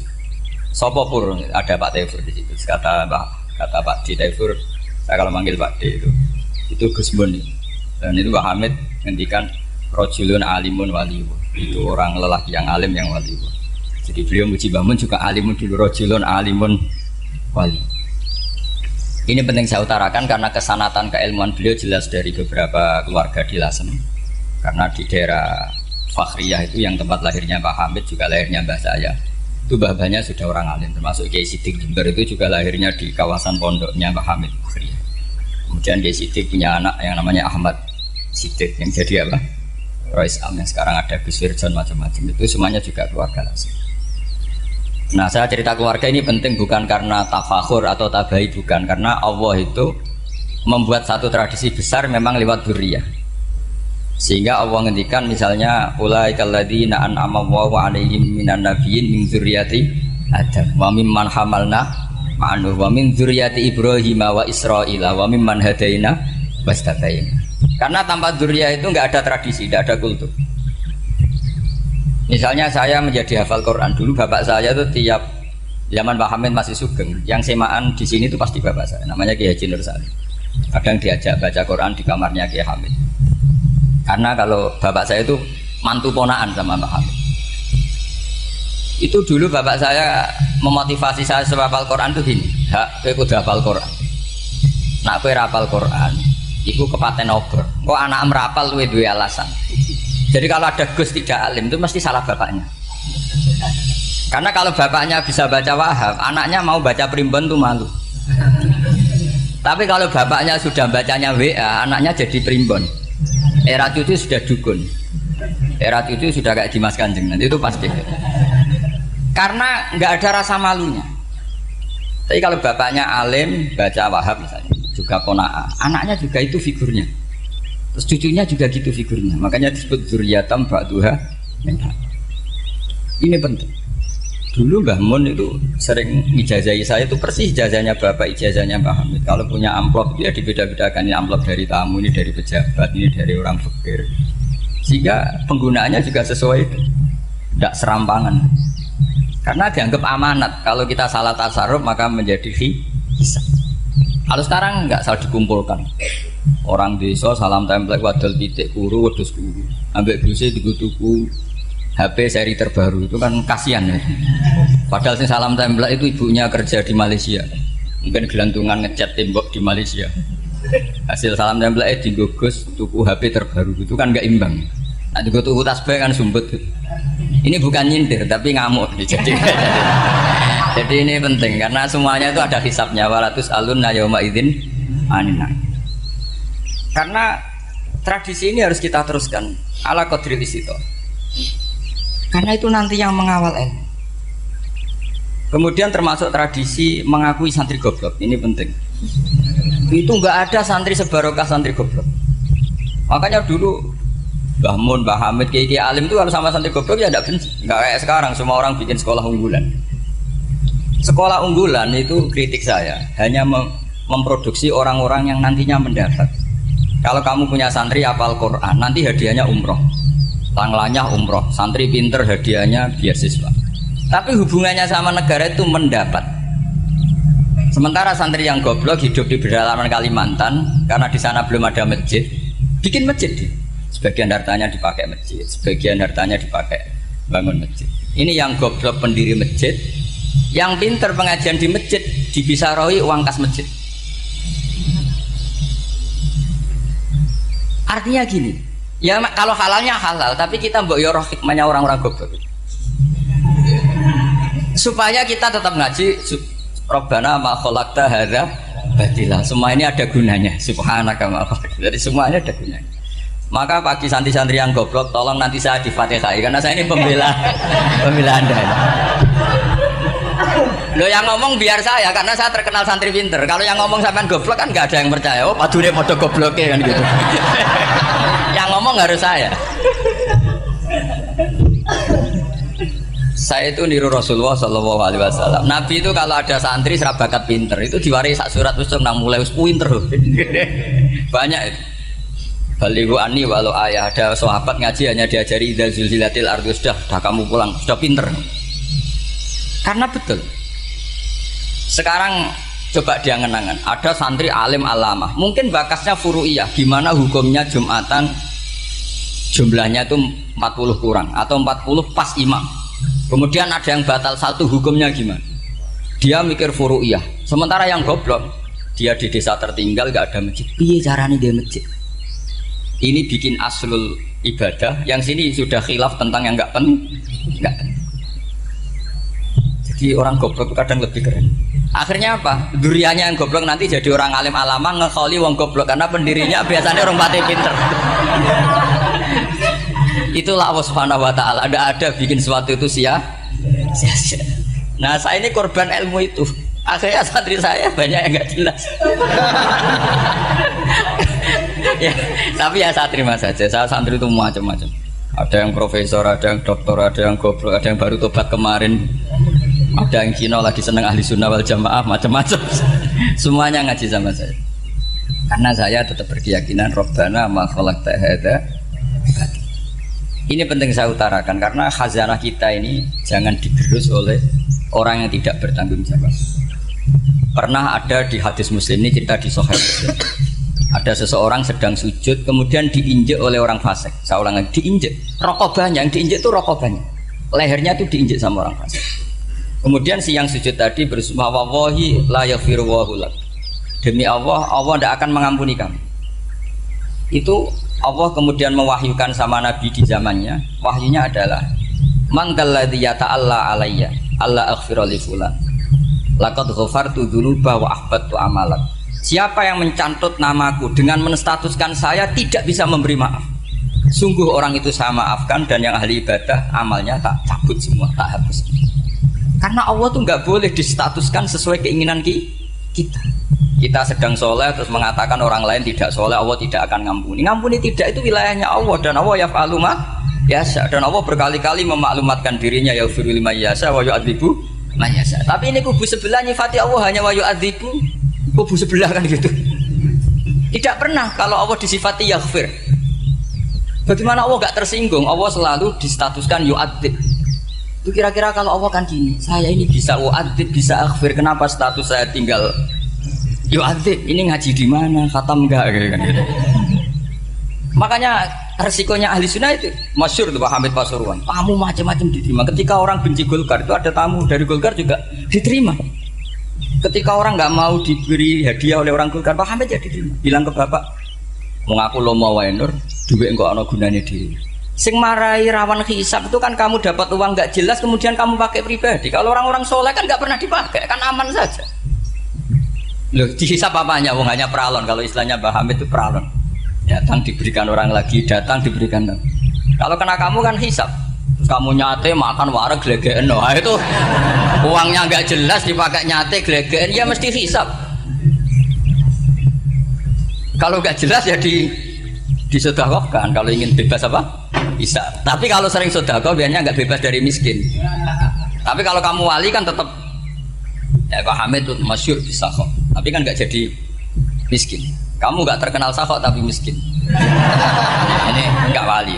Sopo pur, ada Pak Taifur di situ. Kata Pak Ditaifur, saya kalau manggil Pak D itu Gus Mun. Dan itu Mbah Hamid ngendikan rajulun alimun waliun. Itu orang lelaki yang alim yang wali. Jadi beliau muji Mbah Mun juga alimun dulu, rajulun alimun wali. Ini penting saya utarakan karena kesanatan keilmuan beliau jelas dari beberapa keluarga di Lasem. Karena di daerah Fakhriyah itu yang tempat lahirnya Pak Hamid juga lahirnya mbah saya. Itu mbah-mbahnya sudah orang alim, termasuk Kiai Sidik Jember itu juga lahirnya di kawasan pondoknya Pak Hamid Fakhriyah. Kemudian Kiai Sidik punya anak yang namanya Ahmad Sidik yang jadi apa? Rois Am yang sekarang ada Gus Wirjon macam-macam, itu semuanya juga keluarga Lasem. Nah, saya cerita keluarga ini penting bukan karena tafakhur atau tabai, bukan, karena Allah itu membuat satu tradisi besar memang lewat dzurriyyah. Sehingga Allah ngendikan misalnya ulaikal ladzina an'ama Allahu 'alaihim minan nabiyyin min dzurriyyati Adam wa mimman hamalna ma'anu wa min dzurriyyati Ibrahim wa Israila wa mimman hadaina wastabaina. Karena tanpa dzurriyyah itu enggak ada tradisi, enggak ada kultur. Misalnya saya menjadi hafal Quran dulu, bapak saya itu tiap zaman Pak Hamid masih sugeng, yang semaan di sini itu pasti bapak saya, namanya Kiai Haji Nur Salim. Kadang diajak baca Quran di kamarnya Kiai Hamid. Karena kalau bapak saya itu mantu ponaan sama Pak Hamid. Itu dulu bapak saya memotivasi saya hafal Quran itu gini, hak kowe kudu hafal Quran. Nak kowe hafal Quran, iku kepaten obor. Kok anak merapal luwe duwe alasan. Jadi kalau ada Gus tidak alim itu mesti salah bapaknya. Karena kalau bapaknya bisa baca Wahab, anaknya mau baca primbon tuh malu. Tapi kalau bapaknya sudah bacanya WA, anaknya jadi primbon. Era cucu sudah dukun, era cucu sudah kayak Dimas Kanjeng, nanti itu pasti. Karena nggak ada rasa malunya. Tapi kalau bapaknya alim baca Wahab misalnya, juga kona'ah, anaknya juga itu figurnya. Terus cucunya juga gitu figurnya. Makanya disebut dzurriyyatam ba'duha minha. Ini penting. Dulu Mbah Mun itu sering ijazahi saya, itu persis ijazahnya bapak, ijazahnya Mbah Hamid. Kalau punya amplop ya dibeda-bedakan, ini amplop dari tamu, ini dari pejabat, ini dari orang fakir. Sehingga penggunaannya juga sesuai itu, tidak serampangan. Karena dianggap amanat. Kalau kita salah tasarruf maka menjadi hisab. Kalau sekarang nggak salah dikumpulkan. Orang desa salam template wadol titik kuru wedhus kuru. Ambek buse tuku HP seri terbaru itu kan kasihan ya. Padahal sing salam template itu ibunya kerja di Malaysia. Mungkin gelantungan ngecat tembok di Malaysia. Hasil salam template digogos tuku HP terbaru itu kan nggak imbang. Nah juga tuku tasbih kan sumpet. Ini bukan nyindir tapi ngamuk. Jadi ini penting karena semuanya itu ada hisabnya. Walatus alunna yauma idzin anina. Karena tradisi ini harus kita teruskan ala qadril istito. Karena itu nanti yang mengawal ilmu. Kemudian termasuk tradisi mengakui santri goblok, ini penting. Itu enggak ada santri sebarokah santri goblok. Makanya dulu Mbah Mun, Mbah Hamid, Kiai alim itu kalau sama santri goblok ya enggak benci. Enggak kayak sekarang semua orang bikin sekolah unggulan. Sekolah unggulan itu kritik saya hanya memproduksi orang-orang yang nantinya mendapat. Kalau kamu punya santri hafal Quran, nanti hadiahnya umroh, langlanya umroh, santri pinter hadiahnya beasiswa. Tapi hubungannya sama negara itu mendapat. Sementara santri yang goblok hidup di pedalaman Kalimantan, karena di sana belum ada masjid, bikin masjid. Sebagian hartanya dipakai masjid, sebagian hartanya dipakai bangun masjid. Ini yang goblok pendiri masjid, yang pinter pengajian di masjid dibisaroi uang kas masjid. Artinya gini, ya kalau halalnya halal, tapi kita mbok yoroh hikmahnya orang-orang goblok. Supaya kita tetap ngaji, Rabbana ma khalaqta hadza batila. Semua ini ada gunanya. Subhanaka ma khalaqta. Jadi semuanya ada gunanya. Maka bagi santri-santri yang goblok, tolong nanti saya di-Fatihai karena saya ini pembela Anda. Loh yang ngomong biar saya karena saya terkenal santri pinter. Kalau yang ngomong sampean goblok kan nggak ada yang percaya. Oh, padune padha gobloknya kan gitu. Yang ngomong harus saya. Saya itu niru Rasulullah Shallallahu Alaihi Wasallam. Nabi itu kalau ada santri serabakat pinter itu diwaris sak surat terus nang mulai pinter. Banyak itu. Balighu ani walau ayah, ada sahabat ngaji hanya diajari idza zulzilatil ardu, sudah kamu pulang, sudah pinter. Karena betul. Sekarang coba dia ngenangan, ada santri alim alamah, mungkin bakasnya furu'iyah, gimana hukumnya Jumatan jumlahnya itu 40 kurang atau 40 pas imam. Kemudian ada yang batal satu, hukumnya gimana? Dia mikir furu'iyah. Sementara yang goblok, dia di desa tertinggal gak ada masjid. Piye caranya dia masjid? Ini bikin aslul ibadah, yang sini sudah khilaf tentang yang gak penting. Jadi orang goblok kadang lebih keren. Akhirnya apa? Duriannya yang goblok nanti jadi orang alim alama ngekholi wong goblok karena pendirinya biasanya orang pati pinter. Itulah Allah Subhanahu wa taala. Ada bikin sesuatu itu sia-sia. Nah, saya ini korban ilmu itu. Akhirnya santri saya banyak yang nggak jelas. Ya, tapi ya saya terima saja. Saya santri itu macam-macam. Ada yang profesor, ada yang doktor, ada yang goblok, ada yang baru tobat kemarin. Ada yang Cina lagi seneng ahli sunnah wal jamaah, macam-macam. Semuanya ngaji sama saya. Karena saya tetap berkeyakinan Rabbana ma khalaqta hadza. Ini penting saya utarakan karena khazanah kita ini jangan digerus oleh orang yang tidak bertanggung jawab. Pernah ada di hadis Muslim ini, cerita di Sahih Muslim. Ada seseorang sedang sujud kemudian diinjek oleh orang fasik. Saya ulang lagi, diinjek. Rokobahnya, yang diinjek itu rokobahnya. Lehernya itu diinjek sama orang fasik. Kemudian si yang sujud tadi bersumpah wallahi la yaghfiru wallahu lak. Demi Allah, Allah tidak akan mengampuni kamu. Itu Allah kemudian mewahyukan sama Nabi di zamannya. Wahyunya adalah man dalladzi yata'alla alayya alla aghfira li fulan laqad ghafartu dzunuba wa ahbattu amalak. Siapa yang mencantut namaku dengan menstatuskan saya tidak bisa memberi maaf, sungguh orang itu saya maafkan, dan yang ahli ibadah amalnya tak cabut semua, tak hapus. Karena Allah tuh nggak boleh distatuskan sesuai keinginan kita. Kita sedang soleh terus mengatakan orang lain tidak soleh, Allah tidak akan ngampuni. Ngampuni tidak, itu wilayahnya Allah, dan Allah yaf'alu ma yasha. Dan Allah berkali-kali memaklumatkan dirinya yaghfiru liman yasha wa yu'adzibu man yasha. Tapi ini kubu sebelah nyifati Allah hanya wa yu'adzibu, kubu sebelah kan gitu. Tidak pernah kalau Allah disifati yaghfir. Bagaimana Allah gak tersinggung? Allah selalu distatuskan yu'adzib. Itu kira-kira kalau Allah kan gini, saya ini bisa u'adzib, bisa aghfir, kenapa status saya tinggal yu'adzib? Ini ngaji di mana? Khatam enggak kan gitu. Makanya resikonya ahli sunnah itu masyhur tuh Pak Hamid Pasuruan. Tamu macam-macam diterima. Ketika orang benci Golkar itu ada tamu dari Golkar juga diterima. Ketika orang nggak mau diberi hadiah oleh orang Golkar, Pak Hamid ya diterima. Bilang ke bapak, mengaku lomo wae nur, duit enggak ana gunane dhewe. Sing marai rawan hisab itu kan kamu dapat uang nggak jelas kemudian kamu pakai pribadi. Kalau orang-orang soleh kan nggak pernah dipakai, kan aman saja. Loh, dihisab apanya? Wong hanya peralon. Kalau istilahnya Mbah Hamid itu peralon. Datang diberikan orang lagi, datang diberikan. Kalau kena kamu kan hisab. Terus kamu nyate makan wareg glegeken. Nah, itu uangnya nggak jelas dipakai nyate glegeken, ya mesti hisab. Kalau nggak jelas ya disedekahkan. Kalau ingin bebas apa? Bisa. Tapi kalau sering sedekah biasanya nggak bebas dari miskin. Tapi kalau kamu wali kan tetap ya Pak Hamid itu masyhur bisa kok. Tapi kan nggak jadi miskin. Kamu nggak terkenal sakok tapi miskin. Ini nggak wali.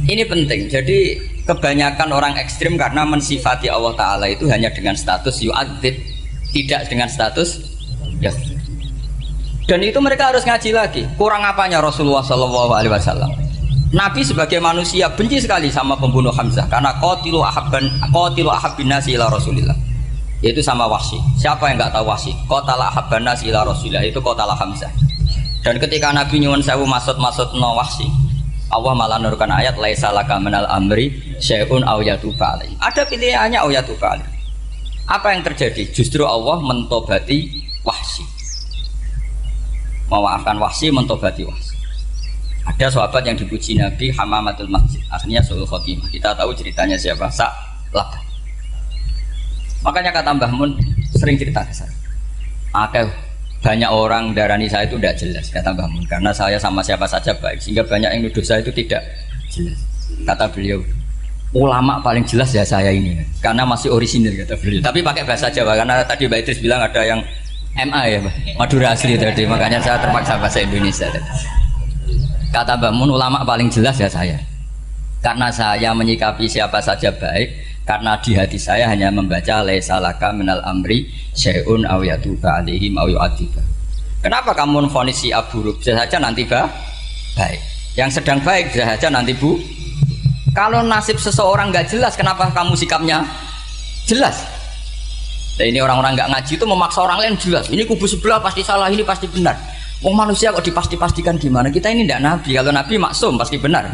Ini penting. Jadi kebanyakan orang ekstrim karena mensifati Allah Taala itu hanya dengan status yu'adzib, tidak dengan status ya. Dan itu mereka harus ngaji lagi. Kurang apanya Rasulullah SAW? Nabi sebagai manusia benci sekali sama pembunuh Hamzah karena qatilu ahabbin nasi ila Rasulillah. Yaitu sama Wahsy. Siapa yang nggak tahu Wahsy? Qatala ahabban nasi ila Rasulillah, itu qatala Hamzah. Dan ketika Nabi nyuwun sewu maksud no Wahsy, Allah malah nurkan ayat laisa laka minal amri syai'un aw yatuba alaihi. Ada pilihannya aw yatuba alaihi. Apa yang terjadi? Justru Allah mentobati Wahsy. Memaafkan Wahsy, mentobati Wahsy. Ada sahabat yang dipuji Nabi Hamamatul Masjid, akhirnya Su'ul Khotimah. Kita tahu ceritanya siapa? Sa'labah. Makanya kata Mbah Mun sering cerita ke saya. Banyak orang darani saya itu tidak jelas, kata Mbah Mun, karena saya sama siapa saja baik, sehingga banyak yang nuduh saya itu tidak jelas. Kata beliau, ulama paling jelas ya saya ini, karena masih orisinil, kata beliau. Tapi pakai bahasa Jawa, karena tadi Mbak Idris bilang ada yang MA ya, Madura asli tadi, makanya saya terpaksa bahasa Indonesia tadi. Kata Mbak Mun, ulama paling jelas ya saya, karena saya menyikapi siapa saja baik, karena di hati saya hanya membaca laisa laka minal amri syai'un aw yatuba alaihim aw yu'adziba. Kenapa kamu memvonis si buruk? Bisa saja nanti baik. Yang sedang baik bisa saja nanti bu. Kalau nasib seseorang nggak jelas, kenapa kamu sikapnya jelas? Nah, ini orang-orang nggak ngaji itu memaksa orang lain jelas. Ini kubu sebelah pasti salah, ini pasti benar. Wong manusia kok dipasti-pastikan gimana? Kita ini tidak nabi. Kalau nabi maksum pasti benar.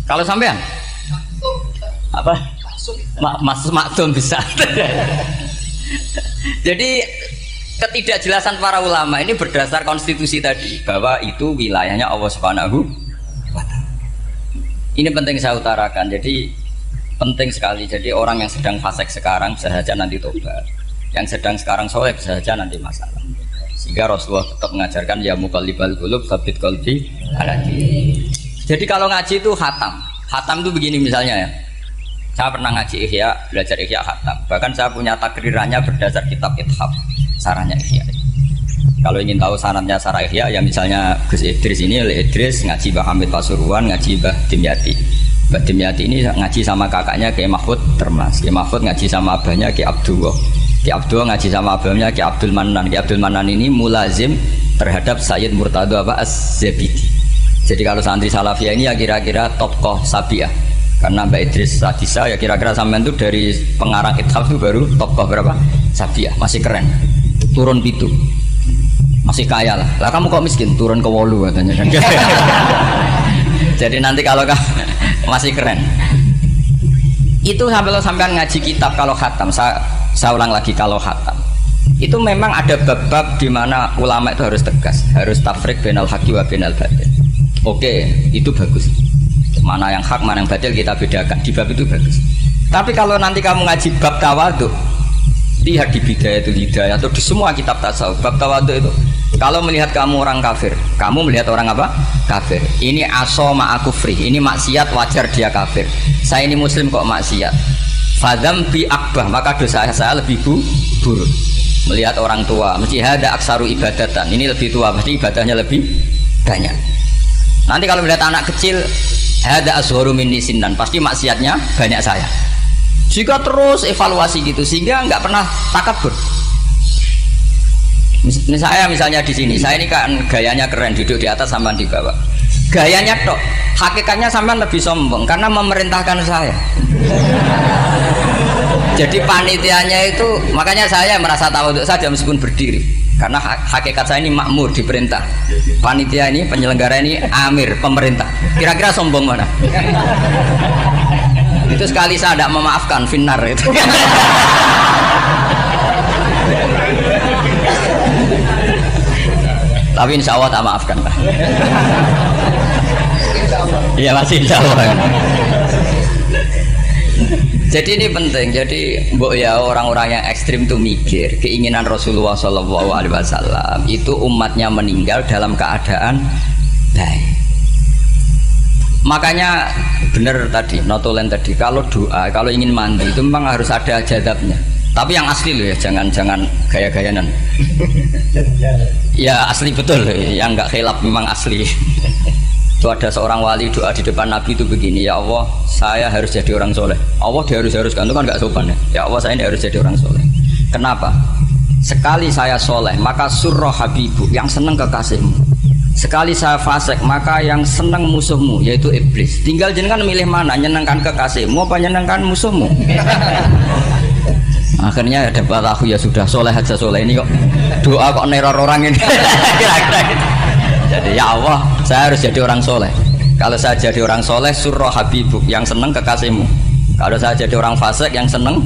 Kalau sampean apa? Maksum bisa. Jadi ketidakjelasan para ulama ini berdasar konstitusi tadi bahwa itu wilayahnya Allah Subhanahu wa Ta'ala. Ini penting saya utarakan. Jadi penting sekali. Jadi orang yang sedang fasik sekarang bisa saja nanti tobat. Yang sedang sekarang soleh bisa saja nanti masalah. Sehingga Rasulullah tetap mengajarkan ya muqallibal qulub tsabbit qalbi ala dinik. Jadi kalau ngaji itu khatam. Khatam itu begini misalnya ya. Saya pernah ngaji Ihya, belajar Ihya khatam. Bahkan saya punya takrirannya berdasar kitab Ithaf, sarannya Ihya. Kalau ingin tahu sarannya Sarah Ihya, ya misalnya Gus Idris ini, oleh Idris ngaji Mbah Hamid Pasuruan, ngaji Mbah Dimyati. Mbah Dimyati ini ngaji sama kakaknya Kiai Mahfud Termas. Kiai Mahfud ngaji sama abahnya Kiai Abdullah. Kiai Abdullah ngaji sama abahnya Kiai Abdul Manan. Kiai Abdul Manan ini mulazim terhadap Sayyid Murtado Az-Zabidi. Jadi kalau santri Salafiyah ini ya kira-kira tokoh Sabiah. Karena Mbak Idris Radisa ya kira-kira sampean itu dari pengarang Ithaf itu baru tokoh berapa? Sabiah, masih keren. Turun pitu. Masih kaya lah. Lah kamu kok miskin? Turun ke wolu katanya kan. Jadi nanti kalau masih keren. Itu sampean ngaji kitab kalau khatam. Saya ulang lagi kalau khatam. Itu memang ada bab-bab di mana ulama itu harus tegas, harus tafriq bainal haqqi wa bainal batil. Oke, itu bagus. Mana yang hak, mana yang batil kita bedakan. Di bab itu bagus. Tapi kalau nanti kamu ngaji bab tawadhu, lihat di Bidayatul Hidayah atau di semua kitab tasawuf bab tawadhu itu, kalau melihat kamu orang kafir, kamu melihat orang apa? Kafir. Ini aso ma'akufri, ini maksiat wajar dia kafir. Saya ini muslim kok maksiat. Fadam bi akbah, maka dosa saya lebih buruk. Melihat orang tua, mesti ada aksaru ibadatan. Ini lebih tua, pasti ibadahnya lebih banyak. Nanti kalau melihat anak kecil, ada azharu minni sinnan, pasti maksiatnya banyak saya. Jika terus evaluasi gitu sehingga nggak pernah takabur. Misalnya di sini, saya ini kan gayanya keren, duduk di atas sampai di bawah. Gayanya tok, hakikatnya sampai lebih sombong karena memerintahkan saya. Jadi panitianya itu, makanya saya merasa tawadhu saja meskipun berdiri. Karena hakikat saya ini makmur, diperintah. Panitia ini, penyelenggara ini amir, pemerintah. Kira-kira sombong mana? Itu sekali saya tidak memaafkan, finnar itu. Tapi insya Allah tak maafkan lah. Iya masih insya Allah. Jadi ini penting. Jadi mbok ya orang-orang yang ekstrim itu mikir keinginan Rasulullah SAW itu umatnya meninggal dalam keadaan baik. Makanya benar tadi notulen tadi, kalau doa, kalau ingin mandi itu memang harus ada jadabnya. Tapi yang asli loh ya, jangan gaya-gayanan. Ya asli betul, yang nggak khilaf memang asli. Itu ada seorang wali doa di depan Nabi itu begini, ya Allah saya harus jadi orang soleh. Allah diharuskan itu kan nggak sopan ya. Ya Allah saya ini harus jadi orang soleh. Kenapa? Sekali saya soleh maka surroh habibu, yang seneng kekasihmu. Sekali saya fasik maka yang seneng musuhmu, yaitu iblis. Tinggal jenengan milih mana, nyenengkan kekasihmu apa nyenengkan musuhmu. Akhirnya ada batahu, ya sudah soleh aja, soleh ini kok doa kok neror orang ini. Kira-kira gitu. Jadi ya Allah saya harus jadi orang soleh. Kalau saya jadi orang soleh surroh habibuk, yang seneng kekasihmu. Kalau saya jadi orang fasik yang seneng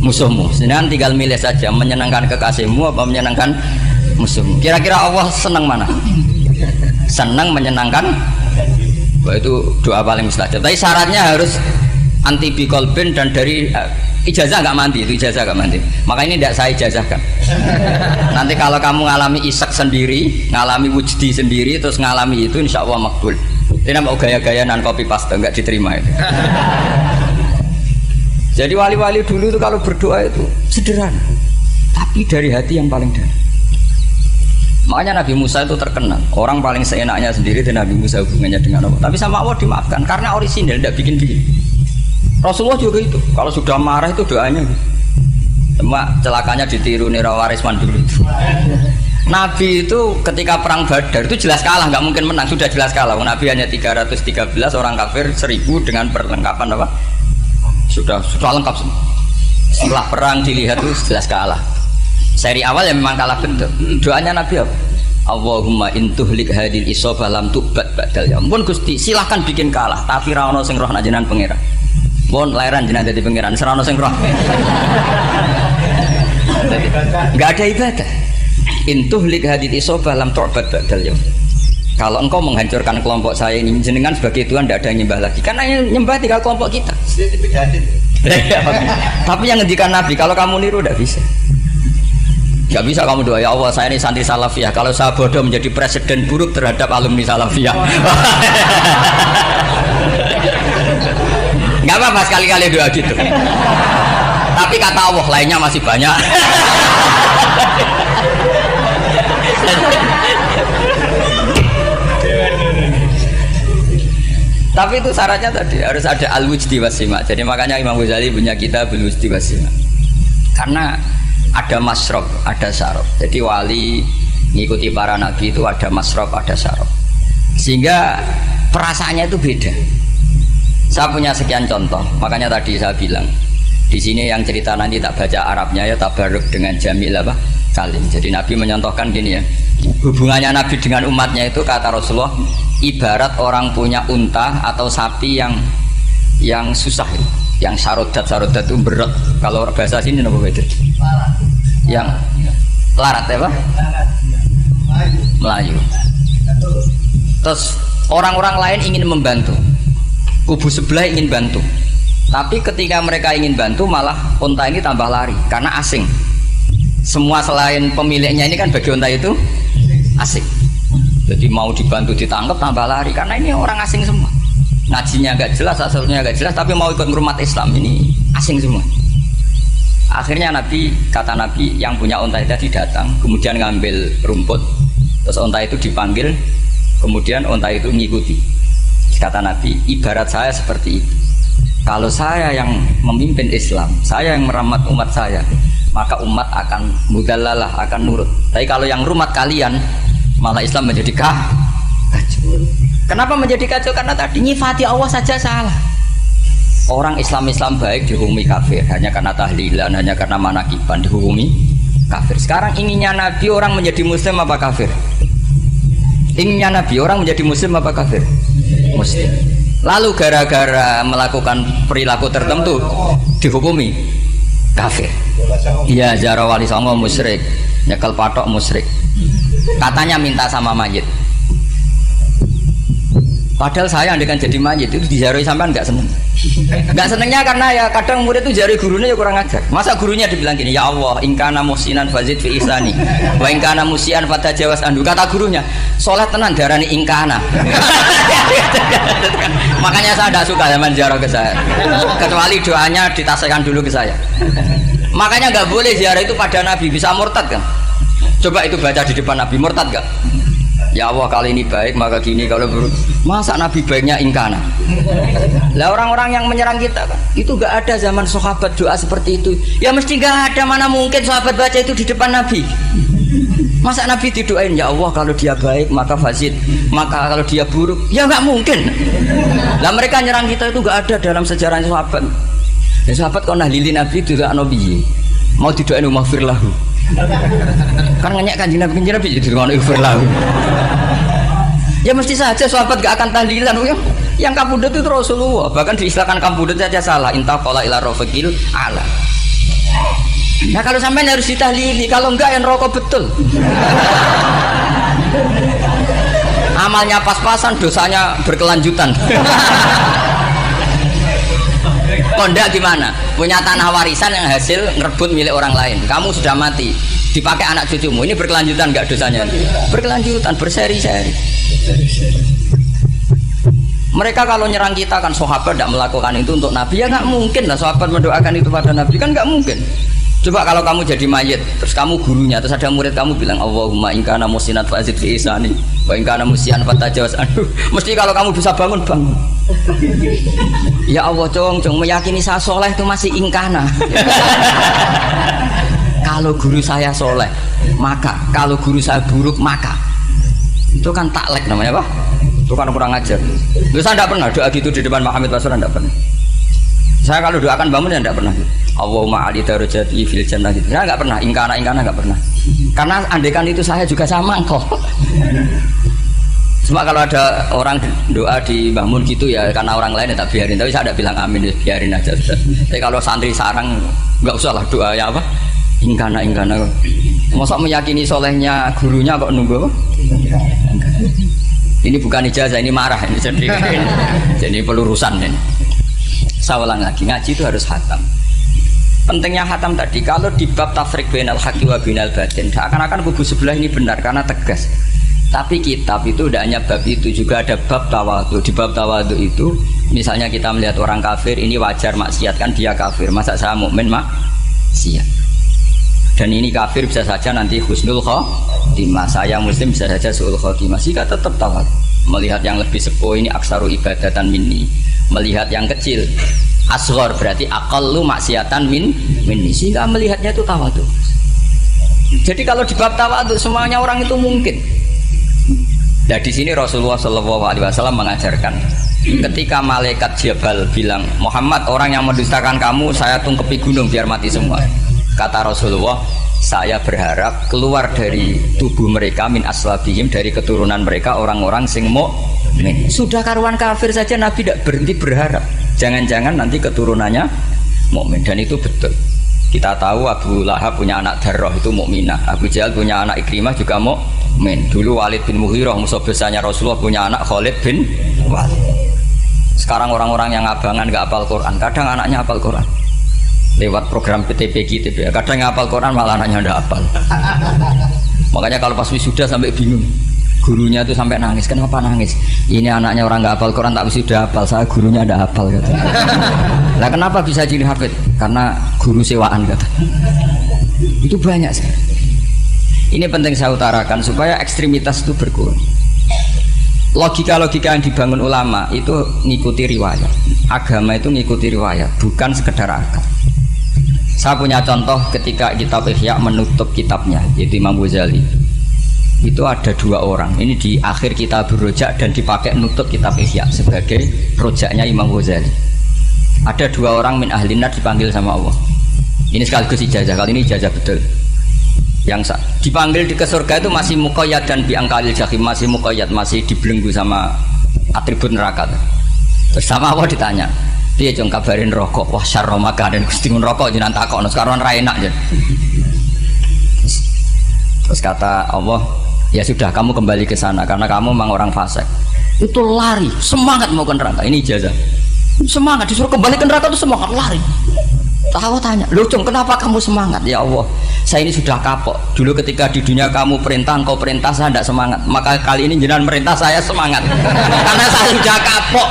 musuhmu. Sedangkan tinggal milih saja, menyenangkan kekasihmu apa menyenangkan musuhmu. Kira-kira Allah seneng mana? Seneng menyenangkan. Wah, itu doa paling mustajab. Tapi syaratnya harus anti bikolbin dan dari ijazah nggak mandi, itu ijazah nggak mandi. Maka ini tidak saya ijazahkan. Nanti kalau kamu ngalami isak sendiri, ngalami wujdi sendiri, terus ngalami itu, insya Allah makbul. Ini mau gaya-gayanan copy paste nggak diterima itu. Jadi wali-wali dulu itu kalau berdoa itu sederhana, tapi dari hati yang paling dalam. Makanya Nabi Musa itu terkenal, orang paling seenaknya sendiri dan Nabi Musa hubungannya dengan Allah. Tapi sama Allah dimaafkan karena orisinal, tidak bikin-bikin. Rasulullah juga itu, kalau sudah marah itu doanya gitu. Cuma celakanya ditiru Nira Warisman dulu itu. Nabi itu ketika perang Badar itu jelas kalah, nggak mungkin menang, sudah jelas kalah. Nabi hanya 313, orang kafir 1000 dengan perlengkapan apa? Sudah lengkap semua. Setelah perang dilihat itu jelas kalah. Seri awal yang memang kalah betul. Doanya Nabi apa? Allahumma intuhlik hadil isobah lam tubat badal ya. Ampun Gusti, silahkan bikin kalah, tapi ra ono sing roh nak jenengan pangeran. Pun lahiran jenengan dadi pangeran, ora ono sing roh. Enggak ada ibadah. Intuhlik hadil isobah lam tubat badal ya. Kalau engkau menghancurkan kelompok saya ini, jenengan sebagai Tuhan tidak ada yang nyembah lagi, karena yang nyembah tinggal kelompok kita. Tapi yang ngendikan Nabi, kalau kamu niru tidak bisa. Gak bisa kamu doa, ya Allah saya ini santri salafiyah, kalau saya bodoh menjadi presiden buruk terhadap alumni salafiyah. Gak apa-apa sekali-kali doa gitu. Tapi kata Allah lainnya masih banyak. Tapi itu syaratnya tadi harus ada al-wujdi wasima. Jadi makanya Imam Ghazali punya kitab al-wujdi wasima. Karena ada masrob, ada syarab. Jadi wali ngikuti para nabi itu ada masrob, ada syarab. Sehingga perasaannya itu beda. Saya punya sekian contoh. Makanya tadi saya bilang di sini yang cerita nanti tak baca Arabnya ya tabaruk dengan jamil apa salim. Jadi Nabi menyontohkan gini ya. Hubungannya Nabi dengan umatnya itu kata Rasulullah ibarat orang punya unta atau sapi yang susah, yang sarodat itu berat. Kalau bahasa sini apa beda? Yang larat ya Pak? Melayu. Terus orang-orang lain ingin membantu, kubu sebelah ingin bantu, tapi ketika mereka ingin bantu malah unta ini tambah lari karena asing. Semua selain pemiliknya ini kan bagi unta itu asing. Jadi mau dibantu ditangkap tambah lari karena ini orang asing semua. Ngajinya agak jelas, asalnya agak jelas, tapi mau ikut ngurumat Islam ini asing semua. Akhirnya kata Nabi yang punya unta itu datang, kemudian ngambil rumput, terus unta itu dipanggil, kemudian unta itu mengikuti. Kata Nabi, ibarat saya seperti itu. Kalau saya yang memimpin Islam, saya yang merawat umat saya, maka umat akan mudallalah, akan nurut. Tapi kalau yang rumat kalian, malah Islam menjadi kacau. Kenapa menjadi kacau? Karena tadi nyifati Allah saja salah. Orang Islam baik dihukumi kafir hanya karena tahlilan, hanya karena manakiban dihukumi kafir. Sekarang inginnya Nabi orang menjadi muslim apa kafir? Inginnya Nabi orang menjadi muslim apa kafir? Muslim. Lalu gara-gara melakukan perilaku tertentu dihukumi kafir. Iya, ziarah wali songo musyrik, nyekel patok musyrik. Katanya minta sama mayit. Padahal saya andekan jadi mayit itu diziarahi sampean nggak seneng. Nggak senengnya karena ya kadang murid itu jari gurunya ya kurang ajar. Masa gurunya dibilang gini, ya Allah, ingkana musinan fazid fi ihsani, wa ingkana musian fatajawas andu. Kata gurunya, sholat tenan darani ingkana. Makanya saya tidak suka zaman ziarah ke saya. Kecuali doanya ditasihkan dulu ke saya. Makanya nggak boleh ziarah itu pada Nabi, bisa murtad kan? Coba itu baca di depan Nabi, murtad gak? Ya Allah kali ini baik maka gini, kalau buruk masa Nabi baiknya ingkana. Lah orang-orang yang menyerang kita kan itu gak ada zaman sahabat doa seperti itu. Ya mesti gak ada, mana mungkin sahabat baca itu di depan Nabi. Masa Nabi didoain ya Allah kalau dia baik maka fasid, maka kalau dia buruk ya gak mungkin. Lah mereka nyerang kita itu gak ada dalam sejarah sahabat. Ya sahabat kok nahlilin Nabi itu gak nabi mau didoain maghfirlahu. Kan nanya kanjeng Nabi jadi ngono maghfirlahu. Ya mesti saja sahabat gak akan tahlilan. Yang kabudut itu Rasulullah, bahkan diistilahkan kabudut saja salah. Intaqala ila rafiqil ala. Nah kalau sampai harus ditahlili, kalau enggak yang rokok betul. Amalnya pas-pasan, dosanya berkelanjutan. Kondak gimana? Punya tanah warisan yang hasil ngerebut milik orang lain. Kamu sudah mati, dipakai anak cucumu. Ini berkelanjutan enggak dosanya? Berkelanjutan, berseri-seri. Mereka kalau nyerang kita kan sahabat tidak melakukan itu untuk Nabi, ya nggak mungkin lah sahabat mendoakan itu pada Nabi, kan nggak mungkin. Coba kalau kamu jadi mayit, terus kamu gurunya, terus ada murid kamu bilang Allahumma ingkana musinat fa'azid fi isani wa ingkana musian fatajawaz anhu. Mesti kalau kamu bisa bangun. Ya Allah, cong meyakini saya soleh itu masih ingkana. kalau guru saya soleh maka, kalau guru saya buruk maka. Itu kan taklek namanya apa? Itu kan kurang ajar. Saya tidak pernah doa gitu di depan Pak Hamid Pasuruan, tidak pernah. Saya kalau doakan bangun ya tidak pernah. Allahumma ali darajati fil jannah gitu. Saya nggak pernah, ingkana nggak pernah. Karena andekan itu saya juga sama kok. Cuma kalau ada orang doa di bangun gitu ya karena orang lain ya tak biarin. Tapi saya tidak bilang amin, ya biarin aja sudah. Tapi kalau santri sarang nggak usah lah doa ya apa? Ingkana. Masa meyakini solehnya gurunya kok nunggu? Ini bukan ijazah, ini marah ini jadi pelurusan ini. Saya ulang lagi, ngaji itu harus khatam. Pentingnya khatam tadi, kalau di bab tafriq bainal haqqi wa bainal batin, akan kubu sebelah ini benar karena tegas. Tapi kitab itu tidak hanya bab itu, juga ada bab tawadhu. Di bab tawadhu itu, misalnya kita melihat orang kafir, ini wajar maksiat kan dia kafir. Masa saya mukmin maksiat? Dan ini kafir bisa saja nanti husnul khotimah, saya muslim bisa saja su'ul khotimah. Jika tetap tawadhu, melihat yang lebih sepuh ini aksaru ibadatan minni, melihat yang kecil asghar berarti aqallu maksiatan minni, sehingga melihatnya itu tawadhu. Jadi kalau di bab tawadhu semuanya orang itu mungkin. Nah di sini Rasulullah SAW mengajarkan, ketika malaikat Jabal bilang, Muhammad, orang yang mendustakan kamu saya tungkepi gunung biar mati semua. Kata Rasulullah, saya berharap keluar dari tubuh mereka min aslabihim, dari keturunan mereka orang-orang sing mukmin. Sudah karuan kafir saja Nabi tidak berhenti berharap, jangan-jangan nanti keturunannya mukmin. Dan itu betul. Kita tahu Abu Lahab punya anak Darrah itu mukminah, Abu Jahal punya anak Ikrimah juga mukmin. Dulu Walid bin Mughirah musuh besarnya Rasulullah punya anak Khalid bin Walid. Sekarang orang-orang yang abangan gak hafal Quran, kadang anaknya hafal Quran lewat program PTPG, kadang hafal Quran malah anaknya tidak hafal. Makanya kalau pas wisuda sampai bingung, gurunya itu sampai nangis. Kenapa nangis? Ini anaknya orang nggak hafal Quran tak wisuda hafal, saya gurunya tidak hafal kata. Nah kenapa bisa jadi hafid? Karena guru sewaan kata. Itu banyak sih. Ini penting saya utarakan supaya ekstremitas itu berkurang. Logika-logika yang dibangun ulama itu ngikuti riwayat. Agama itu ngikuti riwayat, bukan sekedar akal. Saya punya contoh ketika kitab Ihya menutup kitabnya, yaitu Imam Ghazali. Itu ada dua orang, ini di akhir kitab Rojak dan dipakai nutup kitab Ihya sebagai rojaknya Imam Ghazali. Ada dua orang min ahli nar dipanggil sama Allah. Ini sekaligus ijazah, kali ini ijazah betul. Yang dipanggil di ke surga itu masih muqayyad dan biangkalil jahim, masih muqayyad, masih dibelenggu sama atribut neraka. Terus sama Allah ditanya, dia jong kabarin rokok, wah syarro maka dan kustingun rokok jangan takok, sekarang rai enak aja. Terus kata Allah, ya sudah kamu kembali ke sana karena kamu memang orang fasik. Itu lari, semangat mau ke neraka. Ini ijazah. Semangat disuruh kembali ke neraka itu semangat lari. Tahu tanya, loh Jong kenapa kamu semangat? Ya Allah, saya ini sudah kapok. Dulu ketika di dunia kamu perintah, engkau perintah, saya tidak semangat. Maka kali ini jenengan perintah saya semangat. Karena saya sudah kapok.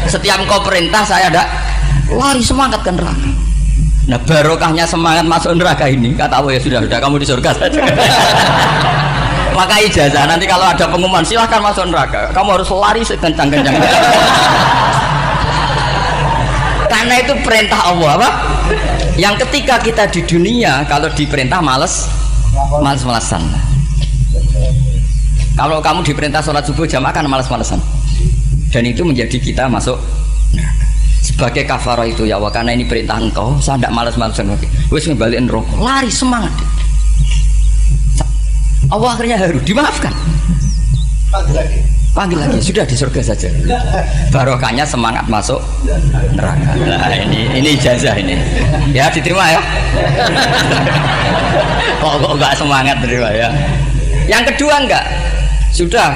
Setiap engkau perintah saya ada lari semangat ke neraka. Nah barokahnya semangat masuk neraka ini, kata Allah ya sudah kamu di surga saja. Maka ijazah nanti kalau ada pengumuman silahkan masuk neraka, kamu harus lari sekencang-kencang. Karena itu perintah Allah apa? Yang ketika kita di dunia kalau diperintah males-malesan. Kalau kamu diperintah sholat subuh jamaah kan males-malesan. Dan itu menjadi kita masuk sebagai kafarah itu ya Allah, karena ini perintah engkau saya tidak males-malesan lagi. Wes ngebalikin rokok, lari semangat. Allah akhirnya harus dimaafkan. Panggil lagi, sudah di surga saja. Barokahnya semangat masuk neraka. Nah ini ijazah ini. Ya diterima ya. Kok enggak semangat terima ya. Yang kedua enggak. Sudah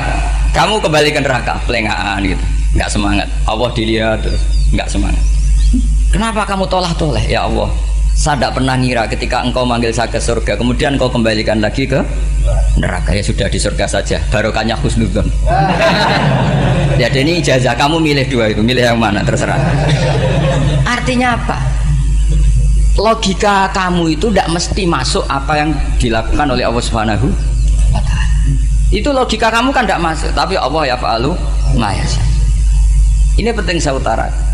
kamu kembali ke neraka, pelengahan gitu. Enggak semangat. Allah dilihat terus enggak semangat. Kenapa kamu toleh-toleh? Ya Allah, saya tidak pernah ngira ketika engkau manggil saya ke surga, kemudian engkau kembalikan lagi ke neraka. Ya sudah di surga saja, barokahnya husnudzon. Jadi ini ijazah, kamu milih dua itu, milih yang mana terserah. Artinya apa? Logika kamu itu tidak mesti masuk apa yang dilakukan oleh Allah Subhanahu wa Ta'ala. Itu logika kamu kan tidak masuk, tapi Allah yaf'alu ma yasha. Ini penting saya utarakan.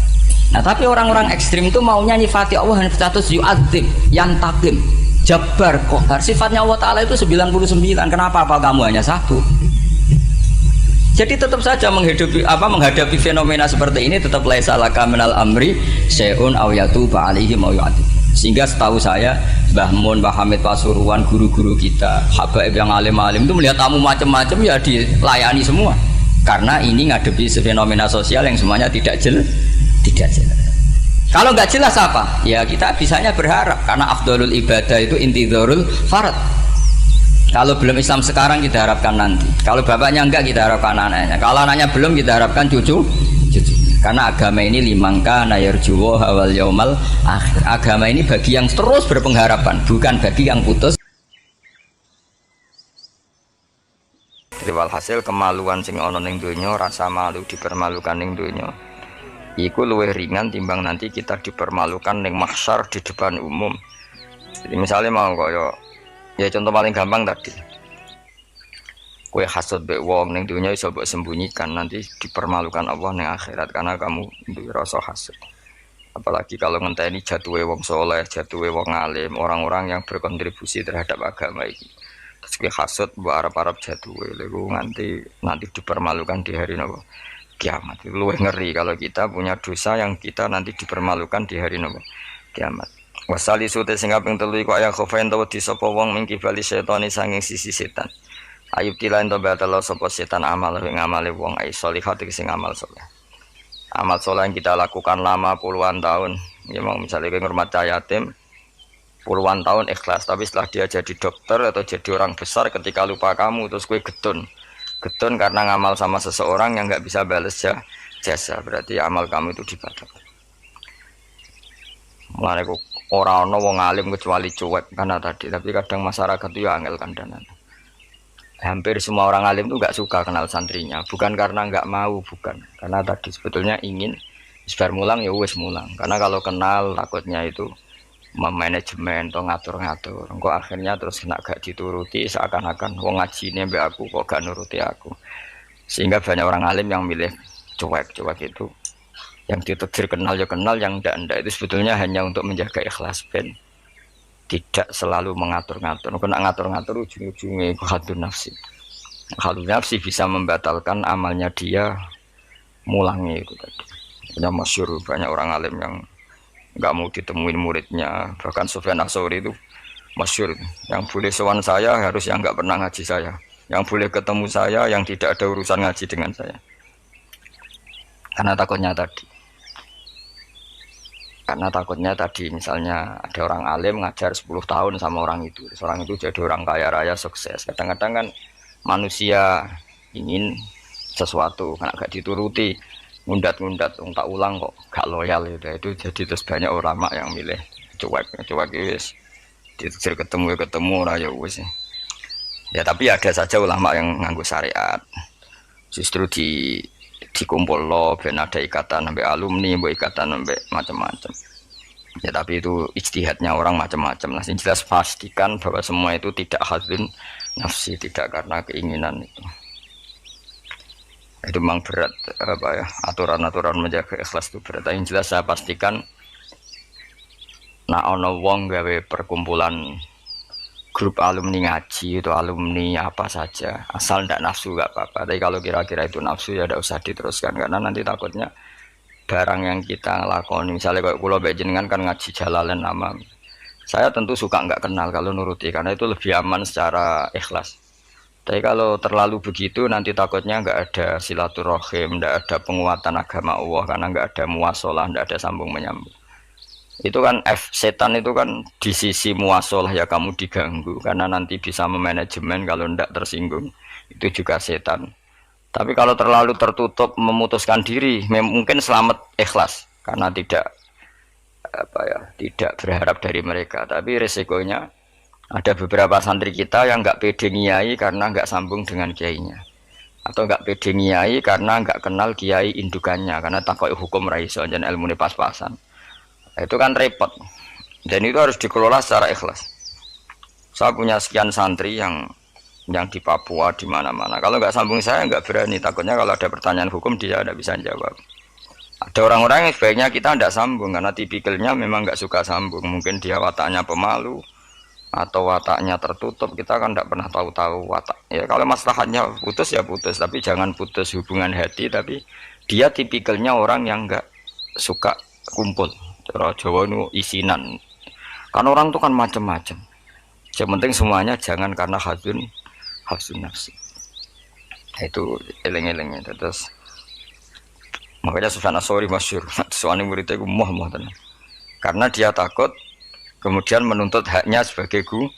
Nah tapi orang-orang ekstrim itu maunya nyifati Allah dengan status yu'adzim, yang takim. Jabbar, Qahar. Sifatnya Allah Ta'ala itu 99. Kenapa apa kamu hanya satu? Jadi tetap saja menghadapi fenomena seperti ini tetap laisa laka minal amri syai'un aw yatuba alaihi mau yu'adzib. Sehingga setahu saya Mbah Mun, Mbah Hamid Pasuruan, guru-guru kita, habaib yang alim-alim itu melihat tamu macam-macam ya dilayani semua. Karena ini ngadepi fenomena sosial yang semuanya tidak jelas. Kalau nggak jelas apa? Ya kita bisanya berharap karena afdalul ibadah itu intidharul farad. Kalau belum Islam sekarang kita harapkan nanti. Kalau bapaknya enggak kita harapkan anaknya. Kalau anaknya belum kita harapkan cucu. Karena agama ini limangka nayarjuwo hawal yaumal akhir. Agama ini bagi yang terus berpengharapan, bukan bagi yang putus. Jadi walhasil kemaluan sing ana ning donya, rasa malu dipermalukan ning donya. Iku luwih ringan timbang nanti kita dipermalukan ning mahsyar di depan umum. Jadi misalnya mau kaya ya contoh paling gampang tadi. Kowe hasud mbek wong ning dunya iso mbok sembunyikan, nanti dipermalukan Allah ning akhirat karena kamu duwe rasa hasud. Apalagi kalau ngenteni jatuhe wong soleh, jatuhe wong alim, orang-orang yang berkontribusi terhadap agama ini. Terus kowe hasud mbok arep-arep jatuhe lha nanti dipermalukan di hari napa? Kiamat. Itu lebih ngeri kalau kita punya dosa yang kita nanti dipermalukan di hari napa? Kiamat. Wasali sute sing kaping 3 iku aya khofain tawa disapa wong mingki bali setani sanging sisi setan. Ayub tilain to batalo sapa setan amal ing amale wong ai sholihat sing amal saleh. Amal saleh yang kita lakukan lama puluhan tahun. Ya mau misalnya kowe ngurmat yatim puluhan tahun ikhlas, tapi setelah dia jadi dokter atau jadi orang besar ketika lupa kamu terus kowe getun karena ngamal sama seseorang yang nggak bisa balas jasa, berarti amal kamu itu dibatalkan. Mulane kok ora ana wong alim kecuali cuek karena tadi, tapi kadang masyarakat itu ya angel kandanan. Hampir semua orang alim itu nggak suka kenal santrinya, bukan karena nggak mau, bukan karena tadi sebetulnya ingin sebar mulang ya wes mulang, karena kalau kenal takutnya itu memanajemen atau ngatur-ngatur, engko akhirnya terus kena gak dituruti, seakan-akan wong ngajine mbek aku kok gak nuruti aku. Sehingga banyak orang alim yang milih cuek itu, yang ditetir kenal ya kenal, yang ndak itu sebetulnya hanya untuk menjaga ikhlas ben tidak selalu mengatur-ngatur. Kena ngatur-ngatur ujung-ujungnya hadun nafsi. Hadun nafsi bisa membatalkan amalnya dia, mulangnya itu tadi. Punya masyhur banyak orang alim yang nggak mau ditemuin muridnya, bahkan Sufyan Ats-Tsauri itu masyhur, yang boleh sowan saya harus yang nggak pernah ngaji saya, yang boleh ketemu saya yang tidak ada urusan ngaji dengan saya, karena takutnya tadi misalnya ada orang alim ngajar 10 tahun sama orang itu jadi orang kaya raya sukses. Kadang-kadang kan manusia ingin sesuatu karena gak dituruti, ngundat tak ulang kok gak loyal itu jadi terus banyak ulama yang milih cuek wis ditetir ketemu ora ya wis ya. Tapi ada saja ulama yang nganggo syariat justru dikumpul lo ben ada ikatan sampai alumni, mbok ikatan sampai macam-macam ya, tapi itu ijtihadnya orang macam-macam lah. Yang jelas pastikan bahwa semua itu tidak hadzun nafsi, tidak karena keinginan itu memang berat aturan-aturan menjaga ikhlas itu berat. Yang jelas saya pastikan ono wong gawe perkumpulan grup alumni ngaji itu alumni apa saja asal ndak nafsu gak apa-apa, tapi kalau kira-kira itu nafsu ya ndak usah diteruskan, karena nanti takutnya barang yang kita lakoni misalnya kayak kula mbek jenengan kan ngaji Jalalain nama, saya tentu suka nggak kenal kalau nuruti karena itu lebih aman secara ikhlas. Tapi kalau terlalu begitu nanti takutnya nggak ada silaturahim, nggak ada penguatan agama Allah karena nggak ada muasalah, nggak ada sambung menyambung. Itu kan setan itu kan di sisi muasalah ya kamu diganggu karena nanti bisa memanajemen, kalau nggak tersinggung itu juga setan. Tapi kalau terlalu tertutup memutuskan diri mungkin selamat ikhlas karena tidak berharap dari mereka, tapi resikonya ada beberapa santri kita yang nggak pede ngiyai karena nggak sambung dengan kiainya, atau nggak pede ngiyai karena nggak kenal kiai indukannya, karena takut hukum raiso dan ilmu pas-pasan. Itu kan repot, dan itu harus dikelola secara ikhlas. Saya punya sekian santri yang di Papua di mana-mana. Kalau nggak sambung saya nggak berani, takutnya kalau ada pertanyaan hukum dia tidak bisa jawab. Ada orang-orang yang sebaiknya kita tidak sambung karena tipikalnya memang nggak suka sambung, mungkin dia wataknya pemalu atau wataknya tertutup, kita kan tidak pernah tahu-tahu watak. Ya kalau maslahatnya putus ya putus, tapi jangan putus hubungan hati. Tapi dia tipikalnya orang yang nggak suka kumpul. Cara Jawa itu isinan. Kan orang tuh kan macam-macam. Yang penting semuanya jangan karena hafsun nafsi. Itu eleng-elengnya. Terus makanya Sufyan Ats-Tsauri masyhur. Soalnya muridnya itu muah tenan. Karena dia takut kemudian menuntut haknya sebagai guru.